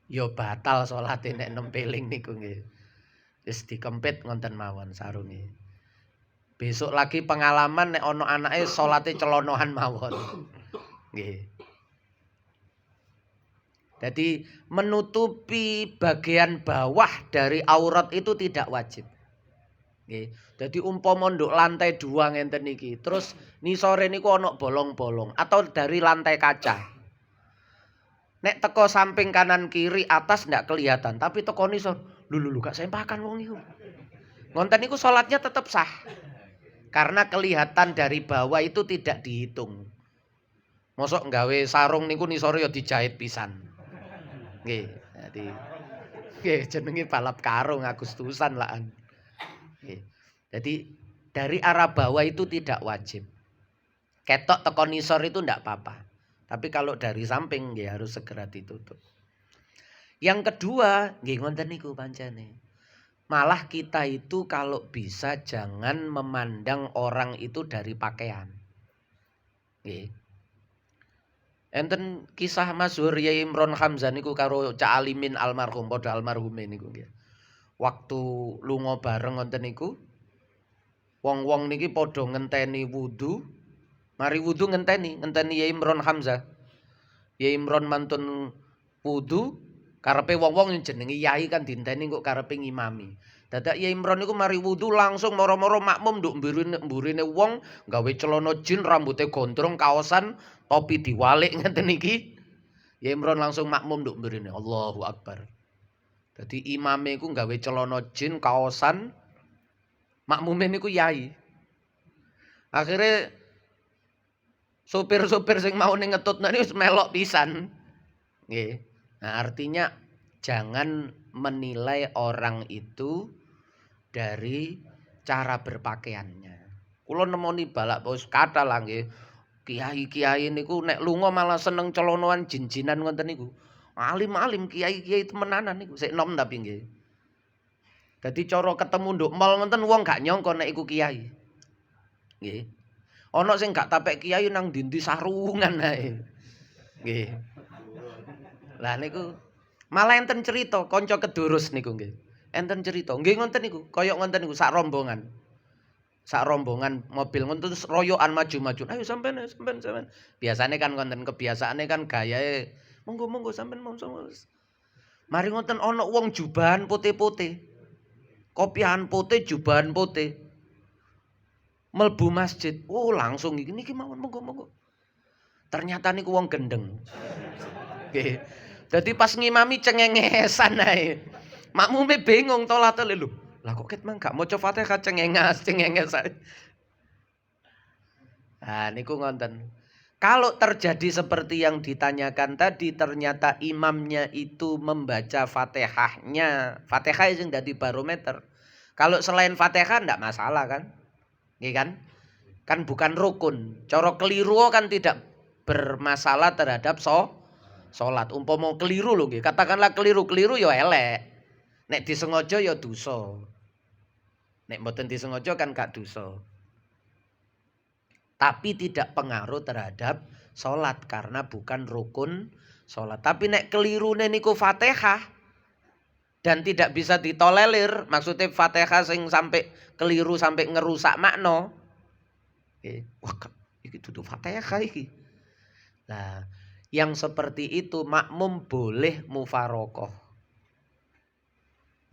Ya batal salate nek nempeling niku nggih. Wis dikempit ngonten mawon sarunge. Besok lagi pengalaman nek ana anake salate celonohan mawon. Nggih. Jadi menutupi bagian bawah dari aurat itu tidak wajib. Nggih. Jadi umpama nduk lantai 2 ngenten niki, terus nisore niku ana bolong-bolong atau dari lantai kaca. Nek teko samping kanan kiri atas ndak kelihatan, tapi teko nisor, lulu gak sempakan wong niku. Ngonten niku salatnya tetap sah. Karena kelihatan dari bawah itu tidak dihitung. Mosok nggawe sarung niku nisore ya dijahit pisan. Nggih, dadi nggih jenenge balap karung Agustusan laan. Nggih. Jadi dari arah bawah itu tidak wajib. Ketok teko nisor itu ndak apa-apa. Tapi kalau dari samping ya harus segera ditutup. Yang kedua, nggih ngoten niku pancene. Malah kita itu kalau bisa jangan memandang orang itu dari pakaian. Nggih. Enten kisah masyhur Yai Imron Hamzah niku karo Cak Alimin almarhum, padha almarhume niku nggih. Waktu lunga bareng ngoten niku, wong-wong niki padha ngenteni wudu. Mari wudu ngenteni Yai Imron Hamzah. Yai Imron mantun wudu, karepe wong-wong jenenge yai kan dinteni kok karepe ngimami. Dadak Yai Imron niku mari wudu langsung moro-moro makmum nduk mburine wong gawe celana jin, rambute gondrong, kaosan, topi diwalik ngeten iki. Yai Imron langsung makmum nduk mburine. Allahu Akbar. Dadi imame iku gawe celana jin, kaosan, makmume niku yai. Akhire sopir-sopir sing mau ning ngetutna niku wis melok pisan. Nggih. Nah, artinya jangan menilai orang itu dari cara berpakaiannya. Kula nemoni balak wis kathah lah nggih. Kiai-kiai niku nek lunga malah seneng celonoan jin-jinan ngoten niku. Alim-alim kiai-kiai temenanan niku sik nom tapi nggih. Dadi cara ketemu nduk mall ngoten wong gak nyangka nek iku kiai. Nggih. Ana sing gak tapek kiai nang ndi-ndi sarungan ae. Nggih. Lah niku malah enten cerita kanca kedurus niku nggih. Enten cerita. Nggih ngoten niku, kaya ngoten niku sak rombongan. Sak rombongan mobil ngoten terus royokan maju-maju. Ayo sampean. Biasane kan ngoten kebiasaane kan gayae monggo sampean monggo. Mari ngoten ana wong jubahan putih-putih. Kopiahan putih, jubahan putih. Melbu masjid. Oh, langsung niki mawon monggo. Ternyata niku wong gendeng. Nggih. Dadi pas ngimami cengengesan ae. Makmume bingung tolatele lho. Lah kok ket mang gak maca Fatihah cengenges ae. Nah, niku ngonten. Kalau terjadi seperti yang ditanyakan tadi, ternyata imamnya itu membaca Fatihahnya. Fatihah sing dadi barometer. Kalau selain Fatihah ndak masalah kan? Nggih kan? Kan bukan rukun. Cara keliru kan tidak bermasalah terhadap salat. Umpama keliru lho nggih. Katakanlah keliru ya elek. Nek disengaja ya dosa. Nek mboten disengaja kan gak dosa. Tapi tidak pengaruh terhadap salat karena bukan rukun salat. Tapi nek kelirune niku Fatihah dan tidak bisa ditolerir, maksudnya Fatihah sing sampai keliru sampai ngerusak makna. Wah, iki dudu Fatihah iki. Nah, yang seperti itu makmum boleh mufarokoh,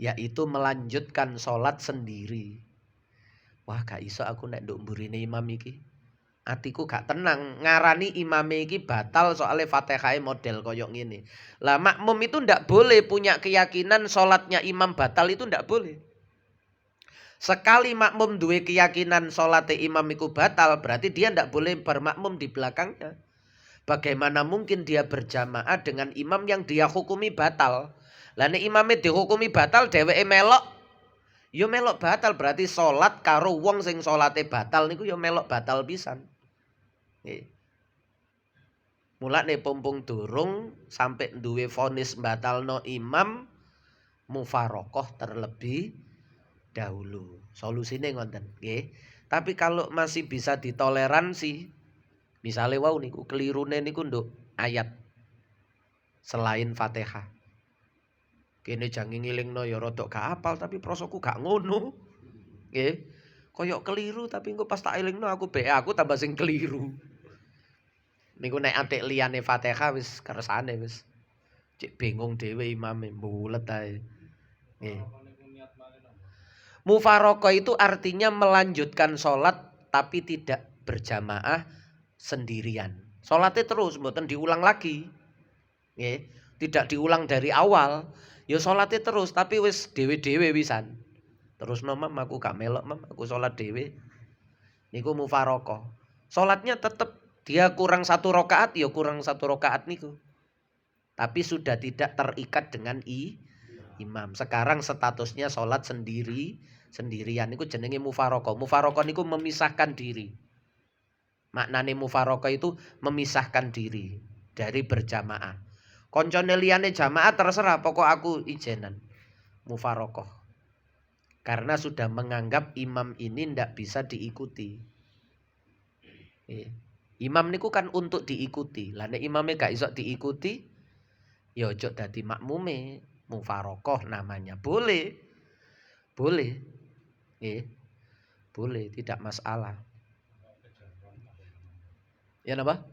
yaitu melanjutkan sholat sendiri. Wah, gak iso aku nek nduk mburine imam iki. Atiku gak tenang, ngarani imame iki batal soalnya Fatihah model koyok ngene. Lah makmum itu ndak boleh punya keyakinan sholatnya imam batal, itu ndak boleh. Sekali makmum duwe keyakinan sholatnya imam iku batal, berarti dia ndak boleh bermakmum di belakangnya. Bagaimana mungkin dia berjamaah dengan imam yang dia hukumi batal? Lah nek imame dihukumi batal dheweke melok, yo melok batal, berarti salat karo wong sing salate batal niku yo melok batal pisan. Nggih. Mulane pompong durung sampai duwe vonis batalno imam, mufarokoh terlebih dahulu. Solusine ngoten, nggih. Tapi kalau masih bisa ditoleransi, misalnya wau niku kelirune niku nduk ayat selain Fatihah. Kene jange ngilingno ya rada gak apal tapi prosoku gak ngono. Nggih. Koyok keliru tapi engko pas tak elingno aku tambah sing keliru. Niku nek atik liyane Fatihah wis kersane wis. Cek bingung dhewe imame mbulet ae. Nggih. Mufaroqah itu artinya melanjutkan sholat tapi tidak berjamaah sendirian. Sholatnya terus mboten diulang lagi. Nggih, tidak diulang dari awal. Ya salate terus tapi wis dhewe-dhewe wisan. Terus mam aku gak melok mam, aku salat dhewe. Niku mufarokoh. Salatnya tetep dia kurang 1 rakaat ya kurang 1 rakaat niku. Tapi sudah tidak terikat dengan imam. Sekarang statusnya salat sendirian niku jenenge mufarokoh. Mufarokoh niku memisahkan diri. Maknane mufarokoh itu memisahkan diri dari berjamaah. Koncone liyane jamaah terserah, pokok aku ijenan. Mufarokoh. Karena sudah menganggap imam ini ndak bisa diikuti. Imam niku kan untuk diikuti. Lah nek imame gak iso diikuti, ya ojo dadi makmume. Mufarokoh namanya. Boleh. Boleh. Boleh, tidak masalah. Ya napa?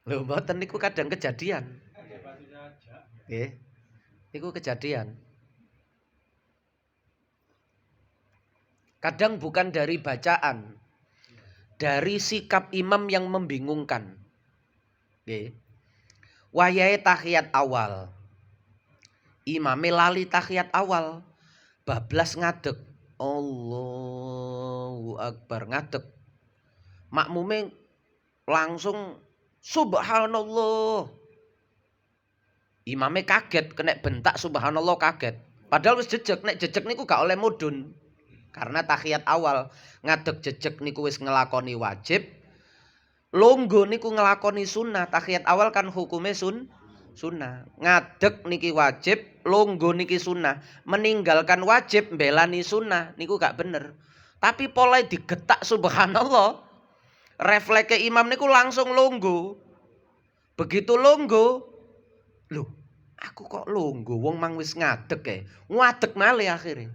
Lho mboten niku kadang kejadian. Nggih. Niku kejadian. Kadang bukan dari bacaan. Dari sikap imam yang membingungkan. Nggih. Wayahe tahiyat awal. Imame lali tahiyat awal. Bablas ngadeg. Allahu Akbar ngadeg. Makmume langsung subhanallah. Imame kaget, kena bentak subhanallah kaget. Padahal wis jejeg, nek jejeg niku gak oleh mudun. Karena tahiyat awal ngadeg jejeg niku wis ngelakoni wajib. Longgo niku ngelakoni sunnah. Tahiyat awal kan hukume sunnah. Ngadeg niki wajib, longgo niki sunnah. Meninggalkan wajib mbelani sunnah niku gak bener. Tapi pola digetak subhanallah. Refleks imam niku langsung longgo. Begitu longgo, loh, aku kok longgo wong mang wis ngadeg ngadeg malih akhirnya.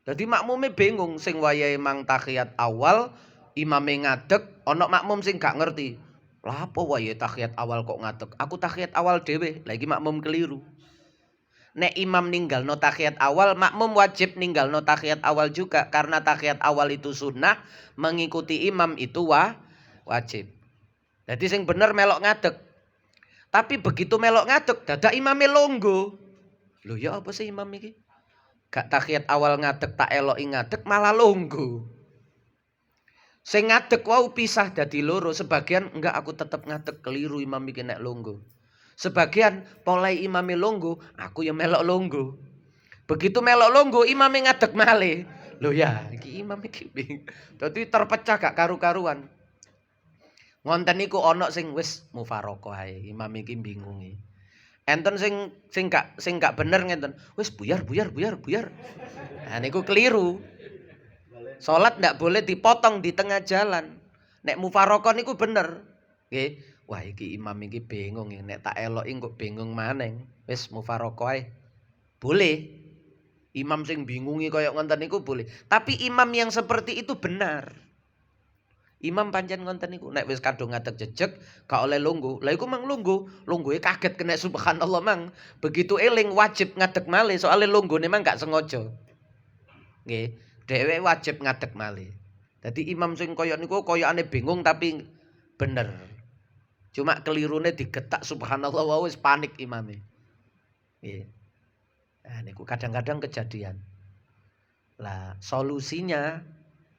Jadi makmume bingung sing wayahe mang tahiyat awal, imame ngadeg, ana makmum sing gak ngerti. Lah apa wayahe tahiyat awal kok ngadeg? Aku tahiyat awal dhewe, lagi makmum keliru. Nek imam ninggalno tahiyat awal, makmum wajib ninggalno tahiyat awal juga karena tahiyat awal itu sunnah, mengikuti imam itu wajib. Jadi sing bener melok ngadeg. Tapi begitu melok ngadeg, dadak imame longgo. Lho ya apa sih imam iki? Gak tahiyat awal ngadeg tak eloki ngadeg malah longgo. Sing ngadeg wau pisah dadi loro, sebagian enggak aku tetep ngadeg keliru imam iki nek longgo. Sebagian polai imame longgo, aku ya melok longgo. Begitu melok longgo, imame ngadeg malih. Lho ya, iki imam iki bingung. Dadi terpecah gak karu-karuan. Ngonten niku ana sing wis mufarokoh ae, imam iki bingungi. Enten sing gak bener ngenten. Wis buyar. Nah niku keliru. Salat ndak boleh dipotong di tengah jalan. Nek mufarokoh niku bener. Nggih. Wah iki imam iki bingung nek tak eloki kok bingung maneng. Wis mufarokoh ae. Boleh. Imam sing bingungi kaya ngoten niku boleh. Tapi imam yang seperti itu benar. Imam pancen ngoten niku nek wis kadung ngadeg jejeg gak oleh lungguh. Lah iku mang lungguh, lungguhe kaget kena subhanallah mang. Begitu eling wajib ngadeg malih soalnya lungguhne mang gak sengaja. Nggih, dhewe wajib ngadeg malih. Dadi imam sing kaya niku kayane bingung tapi bener. Cuma kelirune digetak subhanallah wae wis panik imame. Nggih. Nah niku kadang-kadang kejadian. Lah solusinya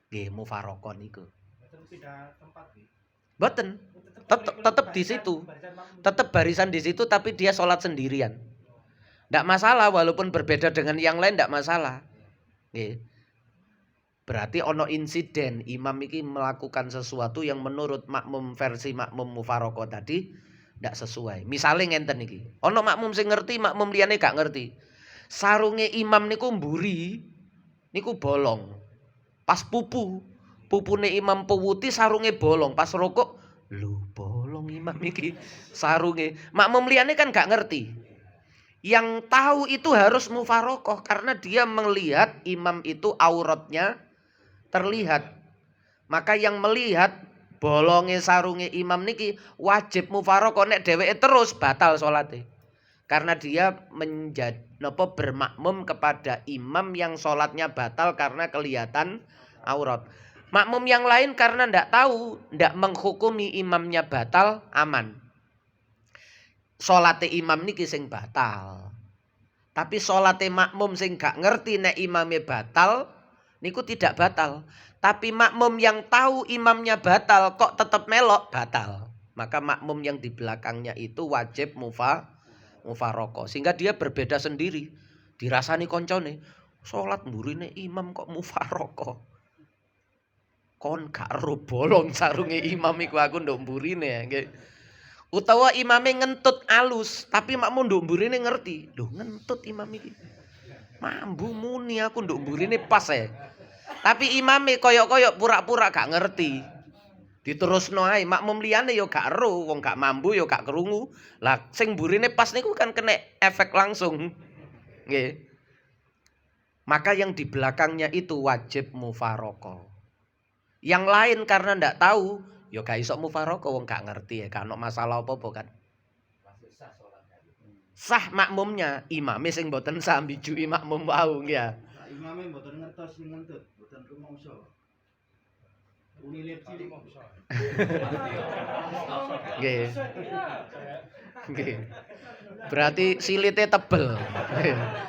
nggih mufarokoh niku. Boten. Tetap di situ. Tetap barisan di situ tapi dia sholat sendirian. Ndak masalah walaupun berbeda dengan yang lain ndak masalah. Nggih. Berarti ono insiden imam iki melakukan sesuatu yang menurut makmum versi makmum mufarokoh tadi ndak sesuai. Misale ngenten iki. Ono makmum sing ngerti, makmum liyane gak ngerti. Sarunge imam niku mburi niku bolong. Pas pupune imam pewuti sarunge bolong, pas rokok lho bolong imam iki sarunge. Makmum liyane kan gak ngerti. Yang tahu itu harus mufarokoh karena dia melihat imam itu auratnya terlihat. Maka yang melihat bolonge sarunge imam niki wajib mufarokoh, nek dheweke terus batal salate. Karena dia bermakmum kepada imam yang sholatnya batal karena kelihatan aurat. Makmum yang lain karena ndak tahu, ndak menghukumi imamnya batal, aman. salate imam niki sing batal. Tapi salate makmum sing gak ngerti nek imame batal niku tidak batal. Tapi makmum yang tahu imamnya batal kok tetap melok batal. Maka makmum yang di belakangnya itu wajib mufaraqah. Sehingga dia berbeda sendiri. Dirasani koncone, salat mburine imam kok mufaraqah. Kon gak ero bolong sarunge imam iku aku nduk mburine nggih. Utawa imame ngentut alus, tapi makmum nduk mburine ngerti. Lho ngentut imam iki. Mambu muni aku nduk mburine pas e. Tapi imame koyok-koyok pura-pura gak ngerti. Diterusno ae, makmum liyane yo gak ero, wong gak mambu yo gak krungu. Lah sing mburine pas niku kan kena efek langsung. Nggih. Maka yang di belakangnya itu wajib mufaraqah. Yang lain karena ndak tahu, ya gak iso mufaraqah wong gak ngerti ya, gak ono masalah apa-apa kan. Sah makmumnya, imame sing mboten sah mbijui makmum wau ya. Imame mboten ngertos sing ngentut, mboten rumangsa. Unilip cilik kok iso. Nggih. Nggih. Berarti silite tebel.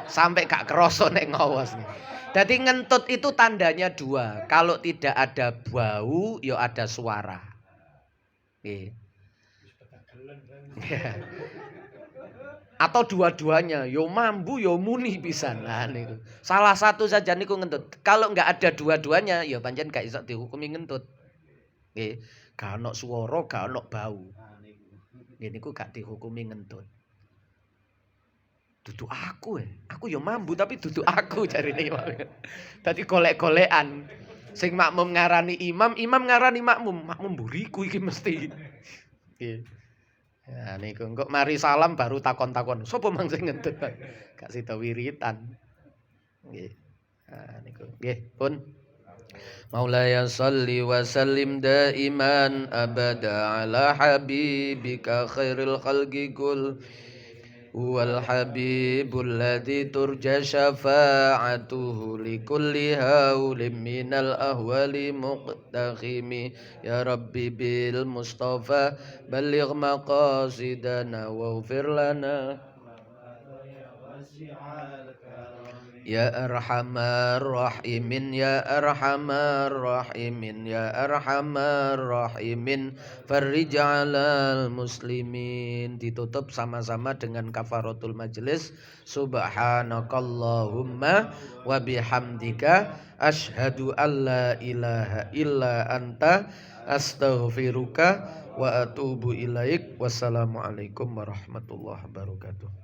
Sampai gak kerasa nek ngawas nih. Jadi ngentut itu tandanya dua. Kalau tidak ada bau, ya ada suara. Atau dua-duanya, yo mambu, yo muni pisan. Nah, niku. Salah satu saja niku ngentut. Kalau nggak ada dua-duanya, ya pancen gak iso dihukumi ngentut. Nggih, gak ono swara, gak ono bau. Nggih niku gak dihukumi ngentut. Duduk aku aku yo mambu tapi duduk aku jarine imam. Dadi golek-golekan. Sing makmum ngarani imam, imam ngarani makmum. Makmum mburiku iki mesti. Nggih. Ya niku engko mari salam baru takon-takon. Sopo mang sing ngentut? Gak sida wiritan. Nggih. Nah niku. Nggih, pun. Maulaya shalli wa sallim daiman abada ala habibika khairil khalqi kul wal habibul ladzi turja syafa'atuhu likulli haulin minal ahwali muqtakhimi ya rabbi bil mustafa balligh maqasidana waghfir lana ya arhamar rahimin ya arhamar rahimin ya arhamar rahimin farij 'alal muslimin. Ditutup sama-sama dengan kafaratul majelis. Subhanakallahumma wa bihamdika asyhadu alla ilaha illa anta astaghfiruka wa atubu ilaik. Wassalamualaikum warahmatullahi wabarakatuh.